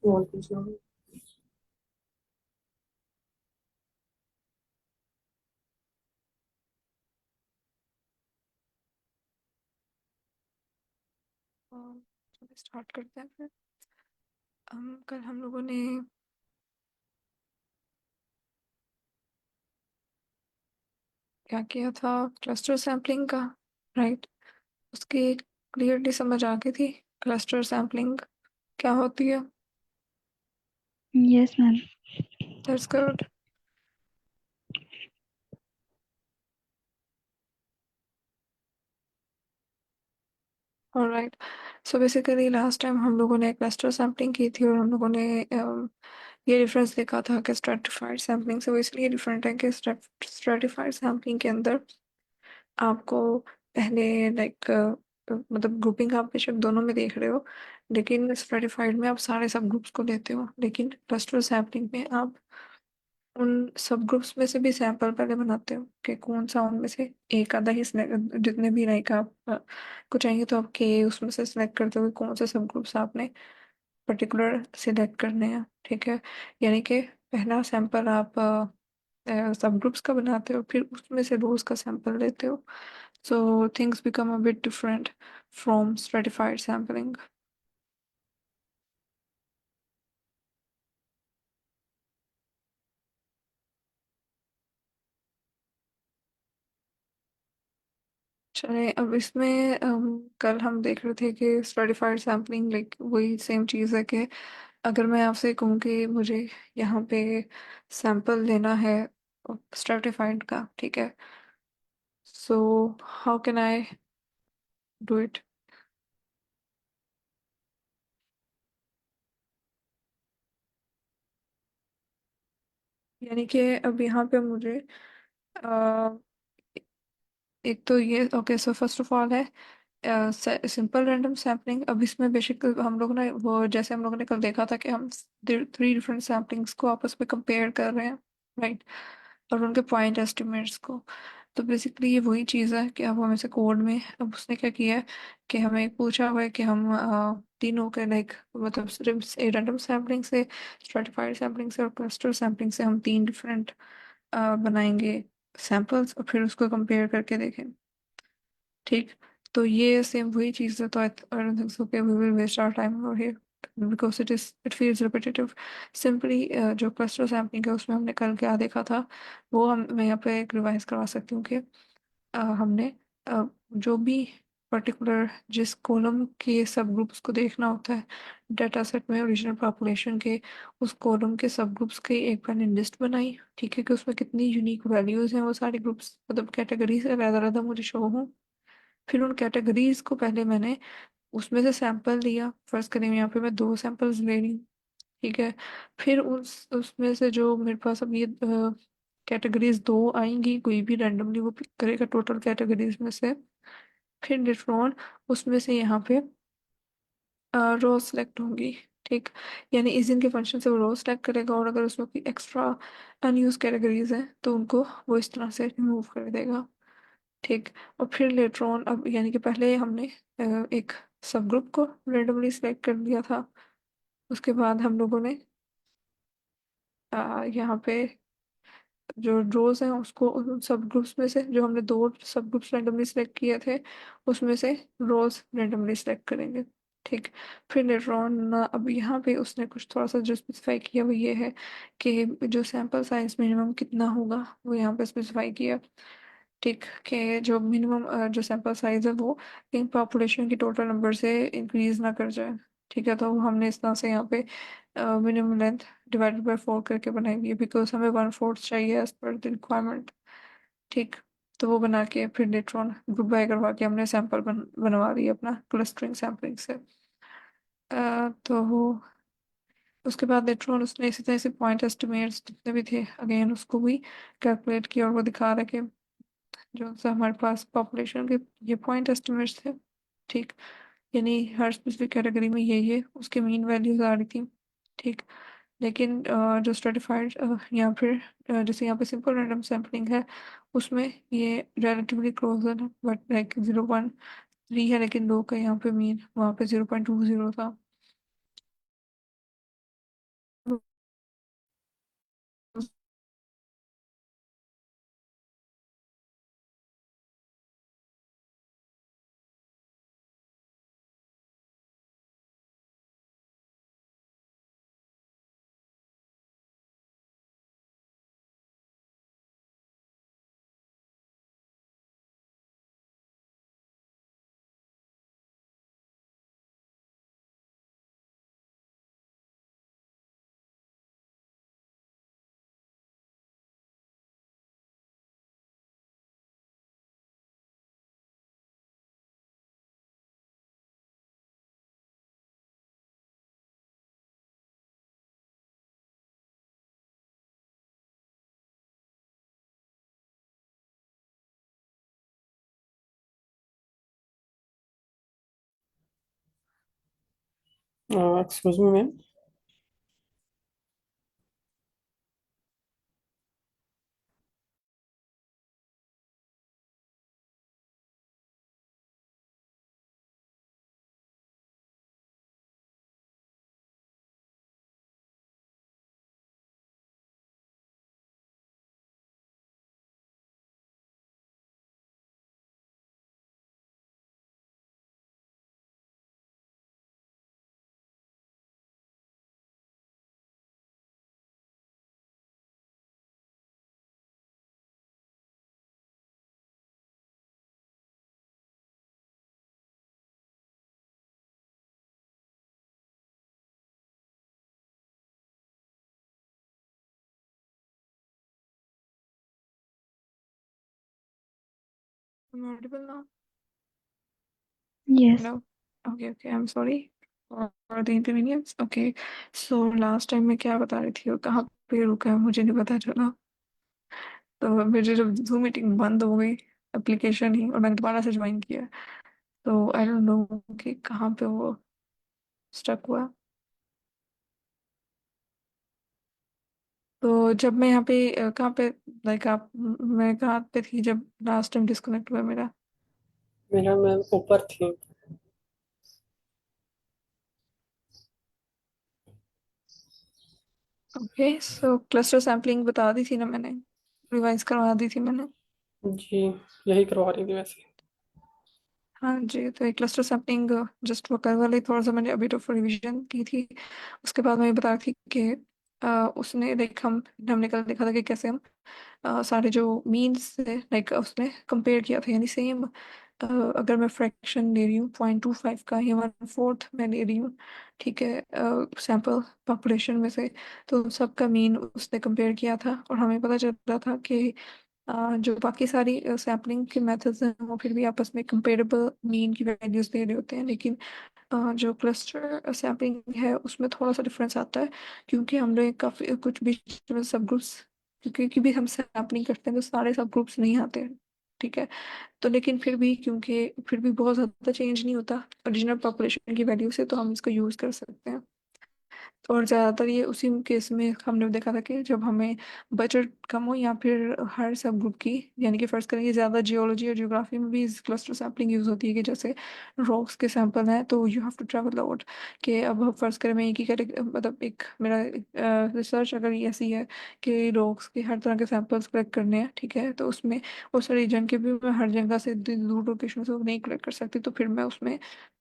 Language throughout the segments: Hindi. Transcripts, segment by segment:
और कुछ ना। चलो स्टार्ट करते हैं फिर। कल हम लोगों ने क्या किया था? क्लस्टर सैम्पलिंग का, राइट। उसकी क्लियरली समझ आ गई थी क्लस्टर सैम्पलिंग क्या होती है। Yes ma'am. That's good. Alright. So basically last time हम लोगों ने क्लस्टर सैम्पलिंग की थी और हम लोगों ने ये डिफरेंस देखा था कि स्ट्रेटिफाइड सैम्पलिंग से वो इसलिए डिफरेंट है कि स्ट्रेटिफाइड सैम्पलिंग के अंदर आपको पहले लाइक मतलब ग्रुपिंग आप बेशक दोनों में देख रहे हो, लेकिन स्ट्रेटिफाइड में आप सारे सब ग्रुप्स को लेते हो, लेकिन क्लस्टर सैम्पलिंग में आप उन सब ग्रुप्स में से भी सैंपल पहले बनाते हो कि कौन सा उनमें से एक आधा ही जितने भी लाइक आप को चाहिए तो आप के उसमें से सिलेक्ट करते हो कि कौन से सब ग्रुप्स आपने पर्टिकुलर सिलेक्ट करने हैं। ठीक है, यानी कि पहला सैंपल आप सब ग्रुप्स का बनाते हो, फिर उसमें से रोज का सैंपल लेते हो। So things become a bit different from stratified sampling. चले अब इसमें कल हम देख रहे थे कि स्ट्रेटिफाइड सैम्पलिंग लाइक वही सेम चीज़ है कि अगर मैं आपसे कहूँ कि मुझे यहाँ पे सैंपल लेना है स्ट्रेटिफाइड का, ठीक है, so how can I do it? यानी कि अब यहाँ पे मुझे एक तो ये okay, so first of all है सिंपल रैंडम सैम्पलिंग। अब इसमें बेसिक हम लोग ने वो जैसे हम लोगों ने कल देखा था कि हम थ्री डिफरेंट सैम्पलिंग्स को आपस में कंपेयर कर रहे हैं, राइट, और उनके पॉइंट एस्टिमेट्स को। तो बेसिकली ये वही चीज़ है कि अब हमें से कोड में अब उसने क्या किया है कि हमें पूछा हुआ है कि हम तीनों के लाइक मतलब सिर्फ रैंडम सैम्पलिंग से, स्ट्रेटिफाइड सैम्पलिंग से और क्लस्टर सैम्पलिंग से हम तीन डिफरेंट बनाएंगे सैंपल्स और फिर उसको कंपेयर करके देखें। ठीक, तो ये सेम वही चीज़ है। तो आई डोंट थिंक सो कि we will waste our time over here because it feels repetitive. Simply जो क्लस्टर सैम्पलिंग है उसमें हमने कल क्या देखा था वो हम मैं यहाँ पे एक रिवाइज करवा सकती हूँ कि हमने जो भी पर्टिकुलर जिस कॉलम के सब ग्रुप्स को देखना होता है डाटा सेट में ओरिजिनल पॉपुलेशन के, उस कॉलम के सब ग्रुप्स की एक मैंने लिस्ट बनाई, ठीक है, कि उसमें कितनी यूनिक वैल्यूज हैं, वो सारे ग्रुप्स मतलब कैटेगरी से अलग अलग मुझे शो हो। फिर उन कैटेगरीज को पहले मैंने उसमें से सैंपल लिया, फर्स्ट करें यहाँ पे मैं दो सैंपल्स ले रही हूँ, ठीक है। फिर उस उसमें से जो मेरे पास अब ये कैटेगरीज दो आएंगी, कोई भी रैंडमली वो पिक करेगा टोटल कैटेगरीज में से। फिर लेटर ऑन उसमें से यहाँ पे रो सेलेक्ट होंगी, ठीक, यानी इस दिन के फंक्शन से वो रो सेलेक्ट करेगा और अगर उसमें कोई एक्स्ट्रा अनयूज कैटेगरीज हैं तो उनको वो इस तरह से रिमूव कर देगा। ठीक, और फिर लेटर ऑन अब यानी कि पहले हमने एक सब ग्रुप को रेंडमली सिलेक्ट कर लिया था, उसके बाद हम लोगों ने यहाँ पे जो रोज हैं उसको उन सब ग्रुप्स में से जो हमने दो सब ग्रुप्स रेंडमली सिलेक्ट किए थे उसमें से रोज रेंडमली सिलेक्ट करेंगे। ठीक, फिर लेटर ऑन अब यहाँ पे उसने कुछ थोड़ा सा जो स्पेसिफाई किया वो ये है कि जो सैंपल साइज मिनिमम कितना होगा वो यहाँ पे स्पेसिफाई किया। ठीक, कि जो मिनिमम जो सैंपल साइज है वो इन पॉपुलेशन की टोटल नंबर से इंक्रीज ना कर जाए। ठीक है, तो हमने इस तरह से यहाँ पे minimum length divided by four करके बनाई हुई है बिकॉज हमें वन फोर्थ चाहिए एज पर द रिक्वायरमेंट। ठीक, तो वो बना के फिर लेटर ग्रुप बाय करवा के हमने सैंपल बनवा दिया अपना क्लस्टरिंग सैम्पलिंग से। तो वो उसके बाद लेटर उसने इसी तरह से पॉइंट एस्टिमेट्स जितने भी थे अगेन उसको भी कैलकुलेट किया और वो दिखा रहा है कि जो सा हमारे पास पॉपुलेशन के ये पॉइंट एस्टिमेट्स थे, ठीक, यानी हर स्पेसिफिक कैटेगरी में ये उसके मीन वैल्यूज आ रही थी। ठीक, लेकिन जो स्ट्रेटिफाइड या फिर जैसे यहाँ पे सिंपल रैंडम सैम्पलिंग है उसमें ये रिलेटिवली क्लोजर है बट लाइक 0.3 है, लेकिन लोग का यहाँ पे मीन वहाँ पे 0.20 था। Excuse me ma'am. Audible now? Yes. Hello? Okay, okay, I'm sorry for the inconvenience. Okay, so last time मैं क्या बता रही थी और कहाँ पे रुका है मुझे नहीं पता चला। तो मेरी जब जूम मीटिंग बंद हो गई एप्लीकेशन ही, और मैंने दोबारा से ज्वाइन किया, तो आई डोंट नो कि कहाँ पे वो स्टक हुआ। तो जब मैं यहाँ पे कहाँ पे, लाइक आप, मैं कहाँ पे थी जब लास्ट टाइम डिस्कनेक्ट हुआ मेरा? मेरा मैम ऊपर थी। ओके, सो क्लस्टर सैम्पलिंग बता दी थी ना मैंने, रिवाइज करवा दी थी मैंने। जी, यही करवा रही थी वैसे। हाँ जी, तो एक क्लस्टर सैम्पलिंग जस्ट वो करवा ली, थोड़ा सा मैंने अभी तो रिवीजन की थी। उसके बाद मैं बता रही थी कि उसने लाइक हमने कल देखा था कि कैसे हम सारे जो मीन्स से लाइक उसने कंपेयर किया था, यानी सेम अगर मैं फ्रैक्शन ले रही हूँ 0.25 का या 1/4 मैं ले रही हूँ, ठीक है, सैंपल पॉपुलेशन में से, तो उन सब का मीन उसने कंपेयर किया था और हमें पता चल रहा था कि जो बाकी सारी सैम्पलिंग के मेथड्स हैं वो फिर भी आपस में कंपेरेबल मीन की वैल्यूज दे रहे होते हैं, लेकिन जो क्लस्टर सैम्पलिंग है उसमें थोड़ा सा डिफरेंस आता है, क्योंकि हम लोग काफी कुछ बीच में सब ग्रुप्स, क्योंकि भी हम सैम्पलिंग करते हैं तो सारे सब ग्रुप्स नहीं आते हैं, ठीक है। तो लेकिन फिर भी क्योंकि फिर भी बहुत ज़्यादा चेंज नहीं होता ओरिजिनल पॉपुलेशन की वैल्यू से, तो हम इसको यूज़ कर सकते हैं। और ज़्यादातर ये उसी केस में हमने देखा था कि जब हमें बजट कम हो या फिर हर सब ग्रुप की, यानी कि फर्ज करेंगे ज़्यादा जियोलॉजी और जियोग्राफी में भी क्लस्टर सैम्पलिंग यूज़ होती है, कि जैसे रॉक्स के सैंपल हैं तो you have to travel lot, कि अब हम फर्ज करें मैं एक ही मतलब एक मेरा रिसर्च अगर ये ऐसी है कि रॉक्स के हर तरह के सैंपल्स कलेक्ट करने हैं, ठीक है, तो उसमें उस रीजन के भी मैं हर जगह से दूर लोकेशन से वो नहीं कलेक्ट कर सकती, तो फिर मैं उसमें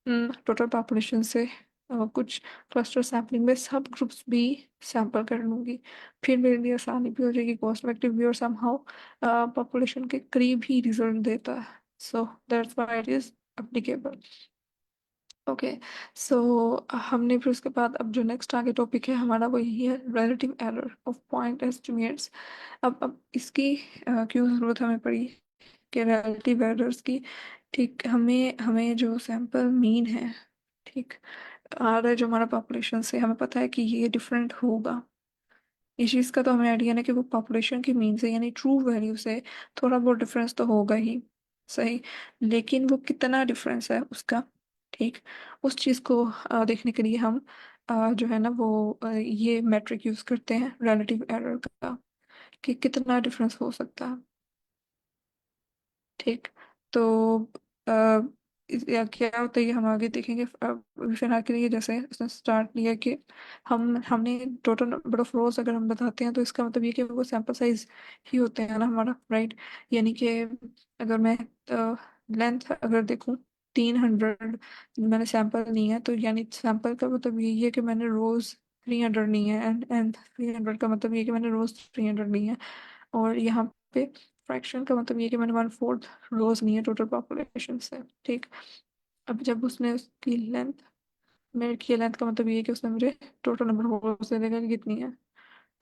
टोटल पॉपुलेशन से कुछ क्लस्टर सैम्पलिंग में सब ग्रुप्स भी सैंपल कर लूंगी। फिर मेरे लिए आसानी भी हो जाएगी, कॉस्ट इफेक्टिव भी, और समहाउ पॉपुलेशन के करीब ही रिजल्ट देता है। So that's why it is applicable. Okay, so हमने फिर उसके बाद अब जो नेक्स्ट आगे टॉपिक है हमारा वो यही है, relative error of point estimates. अब इसकी क्यों ज़रूरत हमें पड़ी कि रिलेटिव एरर्स की? ठीक, हमें हमें जो सैंपल मीन है, ठीक, आ रहा है जो हमारा पॉपुलेशन से, हमें पता है कि ये डिफरेंट होगा। इस चीज़ का तो हमें आइडिया ना कि वो पॉपुलेशन की मीन से यानी ट्रू वैल्यू से थोड़ा बहुत डिफरेंस तो होगा ही, सही, लेकिन वो कितना डिफरेंस है उसका, ठीक, उस चीज़ को देखने के लिए हम जो है ना वो ये मेट्रिक यूज़ करते हैं रिलेटिव एरर का, कि कितना डिफरेंस हो सकता है, ठीक। तो आ, या क्या होता है ये हम आगे देखेंगे। फिलहाल के लिए जैसे उसने स्टार्ट लिया कि हमने टोटल नंबर ऑफ रोज अगर हम बताते हैं तो इसका मतलब ये कि वो सैंपल साइज ही होते हैं ना हमारा, राइट। यानी कि अगर मैं लेंथ अगर देखूं 300 मैंने सैंपल ली है, तो यानी सैंपल का मतलब यही है कि मैंने रोज 300 ली है, एंड 300 का मतलब ये है कि मैंने रोज 300 ली है। और यहाँ पे फ्रैक्शन का मतलब ये कि मैंने 1/4 रोज नहीं है टोटल पॉपुलेशन से, ठीक। अब जब उसने उसकी लेंथ मेरे की लेंथ का मतलब ये है कि उसने मुझे टोटल नंबर ऑफ रोज दे देगा कि कितनी है,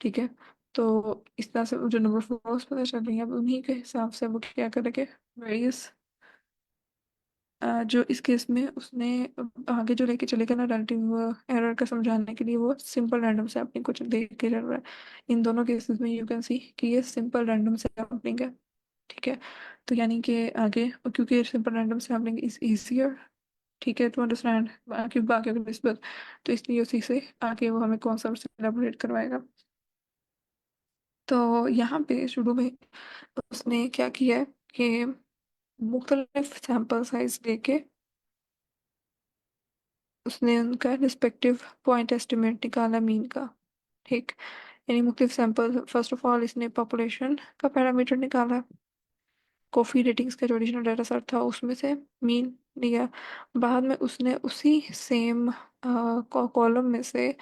ठीक है। तो इस तरह से जो नंबर ऑफ रोज पता चल रही है, अब उन्हीं के हिसाब से वो क्या करेंगे, वेरियस जो इस केस में उसने आगे जो लेके चलेगा ना रिलेटिव एरर का समझाने के लिए, वो सिंपल रैंडम सैम्पलिंग कुछ देख के चल रहा है। इन दोनों केसेस में यू कैन सी कि ये सिंपल रैंडम सैम्पलिंग है, ठीक है। तो यानी कि आगे, क्योंकि simple random sampling is easier ठीक है, टू अंडरस्टैंड बाकी बाकी की निस्बत। तो इसलिए उसी से आगे वो हमें कॉन्सेप्ट से एलाबोरेट करवाएगा। तो यहाँ पे शुरू में उसने क्या किया है कि मुख्तलिफ सैंपल साइज लेके उसने उनका रिस्पेक्टिव पॉइंट एस्टिमेट निकाला मीन का। ठीक, यानी मुख्तलिफ सैंपल, फर्स्ट ऑफ ऑल इसने पॉपुलेशन का पैरामीटर निकाला, कॉफ़ी रेटिंग्स का जो ओरिजिनल डाटा सेट था उसमें से मीन लिया। बाद में उसने उसी सेम कॉलम में से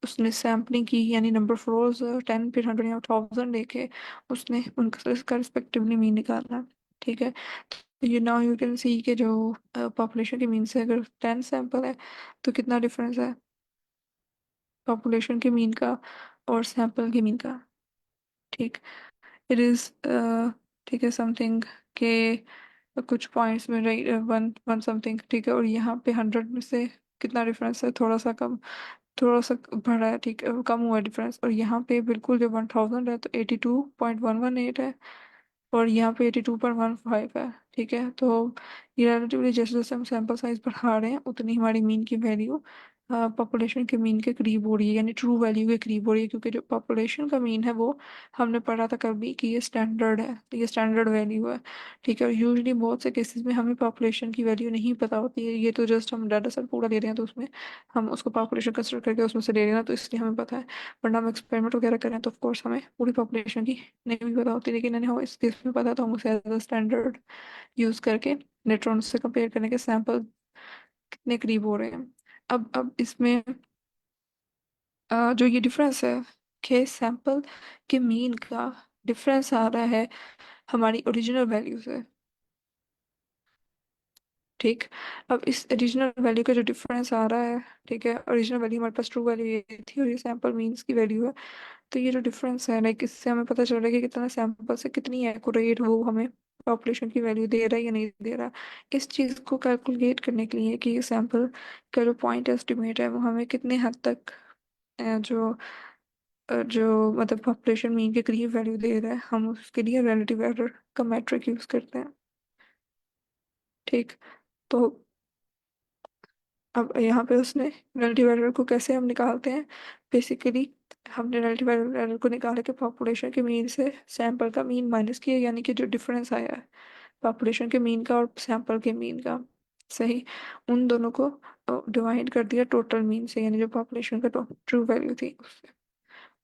उसने सैम्पलिंग की, यानी नंबर ऑफ रोज 10 फिर 100 या 1000 लेके उसने उनका इसका रिस्पेक्टिवली मीन निकाला। ठीक है, तो ये नाउ यू कैन सी कि जो पॉपुलेशन के मीन से अगर 10 सैंपल है तो कितना डिफरेंस है पॉपुलेशन के मीन का और सैंपल के मीन का। ठीक, इट इज़ ठीक है समथिंग के कुछ पॉइंट्स में राइट, वन वन समथिंग। ठीक है, और यहाँ पे 100 में से कितना डिफरेंस है, थोड़ा सा कम, थोड़ा सा बढ़ा है। ठीक है, कम हुआ डिफरेंस। और यहाँ पे बिल्कुल जो 1000 है तो 82.118 है, और यहाँ पे 82.15 है। ठीक है, तो ये रिलेटिवली जैसे जैसे हम सैंपल साइज बढ़ा रहे हैं उतनी हमारी मीन की वैल्यू पॉपुलेशन के मीन के करीब हो रही है, यानी ट्रू वैल्यू के करीब हो रही है, क्योंकि जो पॉपुलेशन का मीन है वो हमने पढ़ा था कभी कि ये स्टैंडर्ड है, तो ये स्टैंडर्ड वैल्यू है। ठीक है, और यूजली बहुत से केसेस में हमें पॉपुलेशन की वैल्यू नहीं पता होती है, ये तो जस्ट हम डाटा सेट पूरा ले रहे हैं तो उसमें हम उसको पॉपुलेशन कंसिडर करके उसमें से ले रहे हैं ना, तो इसलिए हमें पता है। वरना हम एक्सपेरिमेंट वगैरह करें तो ऑफकोर्स हमें पूरी पॉपुलेशन की नहीं भी पता होती, लेकिन इन्हें इस केस में पता, तो हम उसे एज अ स्टैंडर्ड यूज करके न्यूट्रॉन से कंपेयर करने के सैंपल कितने करीब हो रहे हैं। अब इसमें जो ये डिफरेंस है कि सैंपल के मीन का डिफरेंस आ रहा है हमारी ओरिजिनल वैल्यू से। ठीक, अब इस ओरिजिनल वैल्यू का जो डिफरेंस आ रहा है, ठीक है, ओरिजिनल वैल्यू हमारे पास ट्रू वैल्यू ये थी और ये सैंपल मीन्स की वैल्यू है। तो ये जो डिफरेंस है लाइक इससे हमें पता चल रहा है कि कितना सैंपल से कितनी एक्यूरेट वो हमें पॉपुलेशन की वैल्यू दे रहा है या नहीं दे रहा। इस चीज़ को कैलकुलेट करने के लिए कि सैंपल का जो पॉइंट एस्टिमेट है वो हमें कितने हद तक जो मतलब पॉपुलेशन मीन के करीब वैल्यू दे रहा है, हम उसके लिए रिलेटिव एरर का मेट्रिक यूज करते हैं। ठीक, तो अब यहाँ पे उसने रिलेटिव एरर को कैसे हम निकालते हैं, बेसिकली हमने रिलेटिव एरर को निकाला कि पॉपुलेशन के मीन से सैंपल का मीन माइनस किया, यानी कि जो डिफरेंस आया है पॉपुलेशन के मीन का और सैंपल के मीन का, सही, उन दोनों को डिवाइड कर दिया टोटल मीन से, यानी जो पॉपुलेशन का ट्रू वैल्यू थी उससे।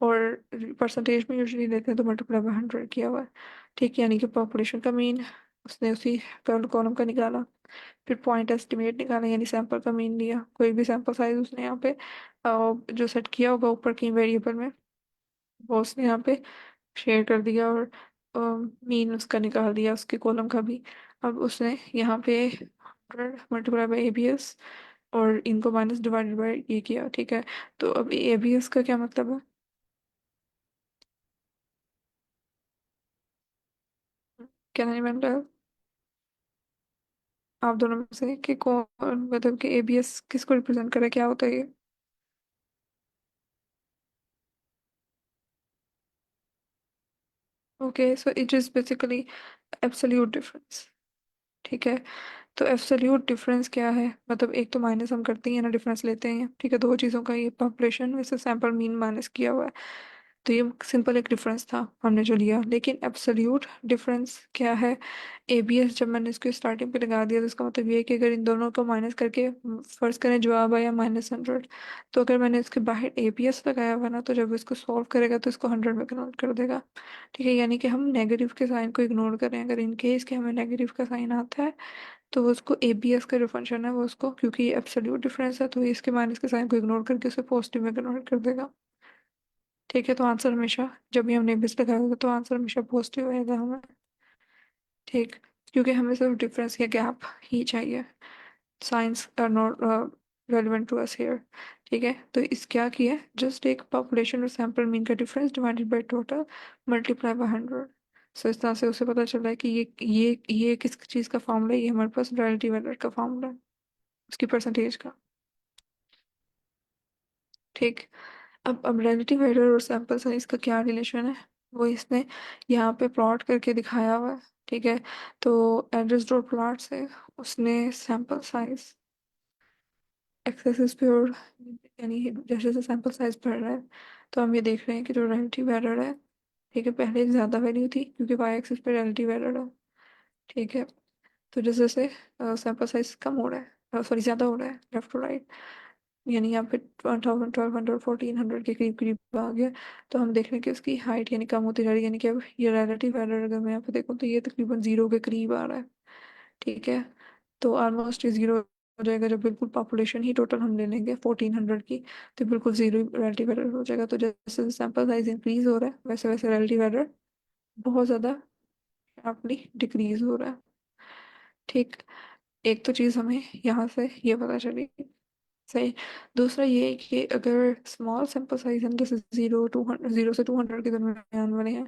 और परसेंटेज में यूजुअली लेते हैं तो मल्टीप्लाई बाय 100 किया हुआ है। ठीक है, यानी कि पॉपुलेशन का मीन उसने उसी कॉलम का निकाला, फिर पॉइंट एस्टिमेट निकाला, यानी सैंपल का मीन लिया, कोई भी सैंपल साइज उसने यहाँ पे जो सेट किया होगा ऊपर की वेरिएबल में वो उसने यहाँ पे शेयर कर दिया, और मीन उसका निकाल दिया उसके कॉलम का भी। अब उसने यहाँ पे 100 मल्टीप्लाई बाई एबीएस और इनको माइनस डिवाइडेड बाई ये किया। ठीक है, तो अब एबीएस का क्या मतलब है, क्या नहीं बन रहा है आप दोनों में से कि कौन, मतलब कि एबीएस किसको रिप्रेजेंट करे, क्या होता है ये। Okay, so it is basically absolute difference. ठीक है, तो एब्सोल्यूट डिफरेंस क्या है, मतलब एक तो माइनस हम करते ही हैं ना, डिफरेंस लेते हैं, ठीक है, दो चीज़ों का, ये पॉपुलेशन वैसे सैंपल मीन माइनस किया हुआ है, तो ये सिंपल एक डिफरेंस था हमने जो लिया। लेकिन एब्सोल्यूट डिफरेंस क्या है, एबीएस जब मैंने इसको स्टार्टिंग पे लगा दिया तो इसका मतलब ये है कि अगर इन दोनों को माइनस करके फर्ज करें जवाब आया -100, तो अगर मैंने इसके बाहर एबीएस लगाया हुआ ना, तो जब इसको सॉल्व करेगा तो इसको 100 में कन्वर्ट कर देगा। ठीक है, यानी कि हम नेगेटिव के साइन को इग्नोर करें, अगर इन केस के हमें नेगेटिव का साइन आता है तो वो उसको एबीएस का जो फंक्शन है वो उसको, क्योंकि ये एब्सोल्यूट डिफरेंस है तो ये इसके माइनस के साइन को इग्नोर करके उसे पॉजिटिव में कन्वर्ट कर देगा। ठीक है, तो आंसर हमेशा जब भी हमने एबीएस लगाया होगा तो आंसर हमेशा पॉजिटिव आएगा हमें। ठीक, क्योंकि हमें सिर्फ डिफरेंस या गैप ही चाहिए, science are not relevant to us here. ठीक है, तो इस क्या किया, जस्ट एक पॉपुलेशन और सैंपल मीन का difference divided by total multiply by 100। सो इस तरह से उसे पता चला है कि ये किस चीज़ का फॉर्मूला है, ये हमारे पास रिलेटिव एरर का फॉर्मूला है, उसकी परसेंटेज का। ठीक, अब रिलेटिव एरर और सैंपल साइज का क्या रिलेशन है, वो इसने यहाँ पे प्लॉट करके दिखाया हुआ है। ठीक है, तो एड्रेस डॉट प्लॉट से उसने सैंपल साइज एक्सेसिस पे, और यानी जैसे जैसे सैंपल साइज बढ़ रहा है तो हम ये देख रहे हैं कि जो रिलेटिव एरर है, ठीक है, पहले ज़्यादा वैल्यू थी क्योंकि वाई एक्सिस पे रिलेटिव एरर है, ठीक है। तो जैसे जैसे सैंपल साइज कम हो रहा है, सॉरी ज़्यादा हो रहा है लेफ्ट टू राइट, यानी यहाँ पे 1000 1200 1400 के करीब करीब आ गया, तो हम देख रहे हैं कि उसकी हाइट यानी कम होती जा रही है, यानी कि अब ये रिलेटिव एरर अगर मैं यहाँ पे देखूँ तो ये तकरीबन जीरो के करीब आ रहा है, ठीक है। तो ऑलमोस्ट ये जीरो हो जाएगा जब बिल्कुल पॉपुलेशन ही टोटल हम ले लेंगे 1400 की, तो बिल्कुल जीरो रिलेटिव एरर हो जाएगा। तो जैसे सैंपल साइज इंक्रीज हो रहा है वैसे वैसे रिलेटिव एरर बहुत ज़्यादा अपनी डिक्रीज हो रहा है, ठीक। एक तो चीज़ हमें यहाँ से ये पता चली, सही। दूसरा ये है कि अगर स्मॉल सैंपल साइज हम जैसे 0 से 200 के दरमियान वाले हैं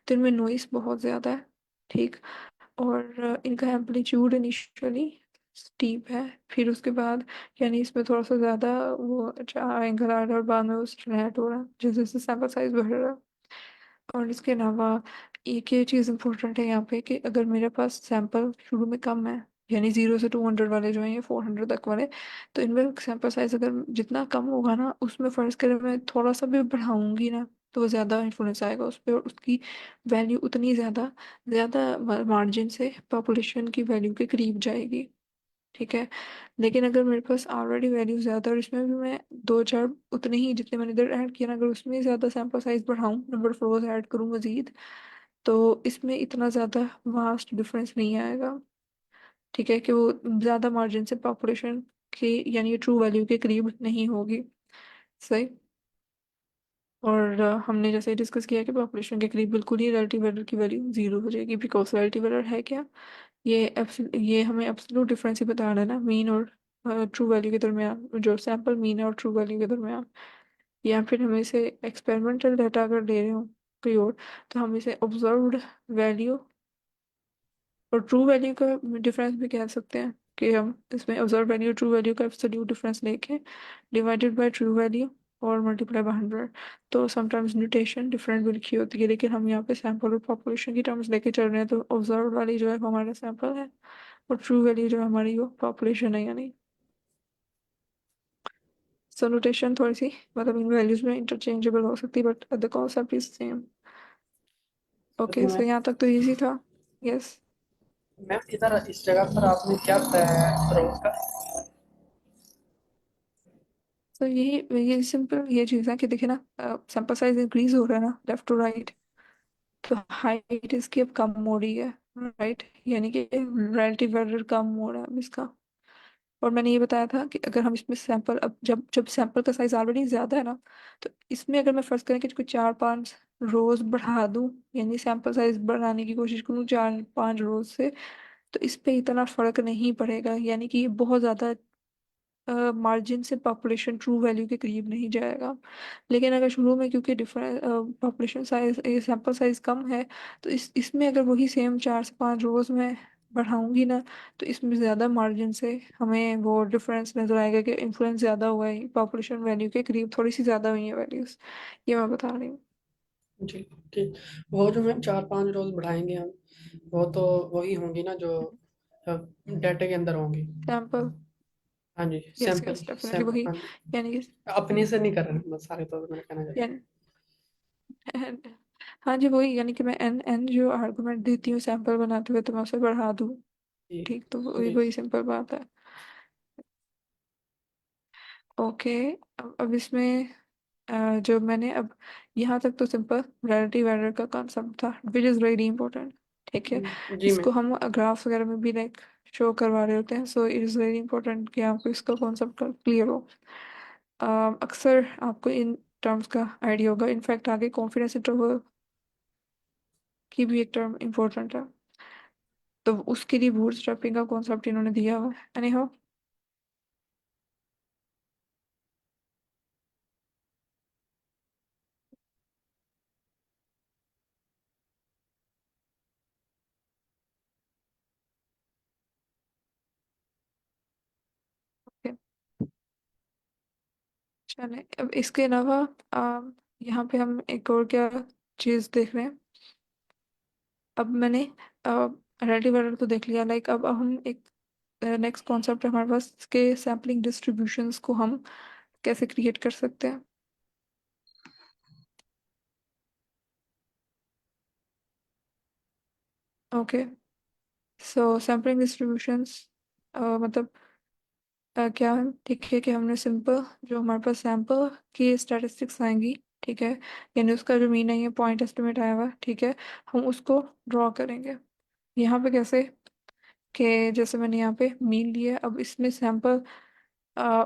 तो इनमें नॉइस बहुत ज़्यादा है, ठीक। और इनका एम्पलीट्यूड इनिशियली स्टीप है, फिर उसके बाद यानी इसमें थोड़ा सा ज़्यादा वो अच्छा एंगल आ रहा है और बाद में वो फ्लैट हो रहा है जैसे जैसे सैंपल साइज बढ़ रहा है। और इसके अलावा एक ये चीज़ इम्पोर्टेंट है यहाँ पे कि अगर मेरे पास सैंपल शुरू में कम है, यानी 0 से 200 वाले जो हैं, ये 400 तक वाले, तो इनमें सैंपल साइज अगर जितना कम होगा ना उसमें फ़र्ज करें मैं थोड़ा सा भी बढ़ाऊंगी ना तो वो ज़्यादा इन्फ्लुएंस आएगा उस पर, और उसकी वैल्यू उतनी ज़्यादा ज़्यादा मार्जिन से पॉपुलेशन की वैल्यू के करीब जाएगी, ठीक है। लेकिन अगर मेरे पास ऑलरेडी वैल्यू ज़्यादा और इसमें भी मैं दो चार उतने ही जितने मैंने इधर ऐड किया ना, अगर उसमें ज़्यादा सैंपल साइज बढ़ाऊँ, नंबर ऑफ रोज ऐड करूँ मज़ीद, तो इसमें इतना ज़्यादा वास्ट डिफरेंस नहीं आएगा, ठीक है, कि वो ज़्यादा मार्जिन से पॉपुलेशन के यानी ट्रू वैल्यू के करीब नहीं होगी, सही। और हमने जैसे डिस्कस किया कि पॉपुलेशन के करीब बिल्कुल ही रिलेटिव एरर की वैल्यू जीरो हो जाएगी, बिकॉज रिलेटिव एरर है क्या, ये हमें एब्सोल्यूट डिफरेंस ही बता रहा है ना, मीन और ट्रू वैल्यू के दरमियान, जो सैंपल मीन है और ट्रू वैल्यू के दरमियान। या फिर हम इसे एक्सपेरिमेंटल डाटा अगर ले रहे हो कोई और, तो हम इसे ऑब्जर्व्ड वैल्यू और ट्रू वैल्यू का डिफरेंस भी कह सकते हैं, कि हम इसमें ऑब्जर्व वैल्यू ट्रू वैल्यू का एब्सोल्यूट डिफरेंस लेके डिवाइडेड बाय ट्रू वैल्यू और मल्टीप्लाई बाय 100। तो समटाइम्स न्यूटेशन डिफरेंट भी लिखी होती है, लेकिन हम यहाँ पे सैंपल और पॉपुलेशन की टर्म्स लेके चल रहे हैं, तो ऑब्जर्व वाली जो है वो हमारा सैंपल है और ट्रू वैल्यू जो है हमारी वो पॉपुलेशन है, यानी सो नोटेशन थोड़ी सी मतलब इन वैल्यूज में इंटरचेंजेबल हो सकती है, but the concept is same. वैसे ओके, सो मैं यहाँ तक तो इजी था। यस। मैम इधर इस जगह पर आपने क्या बताया है रोज का? तो ये सिंपल ये चीज़ है कि देखिए ना, सैंपल साइज इंक्रीज हो रहा है ना लेफ्ट टू राइट, तो हाइट इसकी अब कम हो रही है, राइट, यानी कि रिलेटिव एरर कम हो रहा है अब इसका। और मैंने ये बताया था कि अगर हम इसमें सैंपल अब जब जब सैंपल का साइज ऑलरेडी ज्यादा है ना, तो इसमें अगर मैं फर्ज करें कि कोई 4 5 रोज बढ़ा दूं, यानी सैंपल साइज बढ़ाने की कोशिश करूं 4 5 रोज से, तो इस पे इतना फर्क नहीं पड़ेगा, यानी कि ये बहुत ज्यादा मार्जिन से पॉपुलेशन ट्रू वैल्यू के करीब नहीं जाएगा। लेकिन अगर शुरू में क्योंकि different population size sample size कम है, तो इसमें अगर वही सेम 4 से 5 रोज में बढ़ाऊंगी ना, तो इसमें ज़्यादा मार्जिन से हमें वो डिफरेंस नजर आएगा कि इन्फ्लुएंस ज़्यादा हुआ है, पॉपुलेशन वैल्यू के करीब थोड़ी सी ज़्यादा हुई है वैल्यूज, ये मैं बता रही हूँ। जी ठीक। वो जो मैम 4 5 रोज बढ़ाएंगे हम, वो तो वही होंगी ना जो डाटा के अंदर होंगी। सैंपल, हाँ जी, yes sample yes definitely sample वही, हाँ जी। यानी अपने से नहीं कर रहे हैं बस, सारे तो मैंने कहना चाहिए। यानी हाँ जी वही, यानी कि मैं एन एन जो आर्गुमेंट देती हूँ सैंपल बनाते हुए तो मैं उसे बढ़ा दूँ, जी ठीक, तो वही जी। वही सिंपल बात है। ओके, अब इसमें जो मैंने अब यहाँ तक तो सिंपल रिलेटिव एरर का कॉन्सेप्ट था विच इज़ वेरी इंपॉर्टेंट, ठीक है। जी इसको मैम। हम ग्राफ्स वगैरह में भी लाइक शो करवा रहे होते हैं, so it is very important कि आपको इसका कॉन्सेप्ट क्लियर हो। अक्सर आपको इन टर्म्स का आइडिया होगा, इनफैक्ट आगे कॉन्फिडेंस इंटरवल की भी एक टर्म इंपॉर्टेंट है, तो उसके लिए बूटस्ट्रैपिंग का कॉन्सेप्ट इन्होंने दिया हुआ है, एनी हाउ। चले अब इसके अलावा यहाँ पे हम एक और क्या चीज़ देख रहे हैं। अब मैंने रिलेटिव एरर तो देख लिया, लाइक अब हम एक नेक्स्ट कॉन्सेप्ट है हमारे पास के सैम्पलिंग डिस्ट्रीब्यूशंस को हम कैसे क्रिएट कर सकते हैं। ओके, सो सैम्पलिंग डिस्ट्रीब्यूशंस मतलब क्या है, ठीक है कि हमने सिंपल जो हमारे पास सैंपल की स्टैटिस्टिक्स आएंगी, ठीक है, यानी उसका जो मीन है ये पॉइंट एस्टिमेट आया हुआ है, ठीक है, हम उसको ड्रॉ करेंगे। यहाँ पे कैसे, कि जैसे मैंने यहाँ पे मीन लिया, अब इसमें सैंपल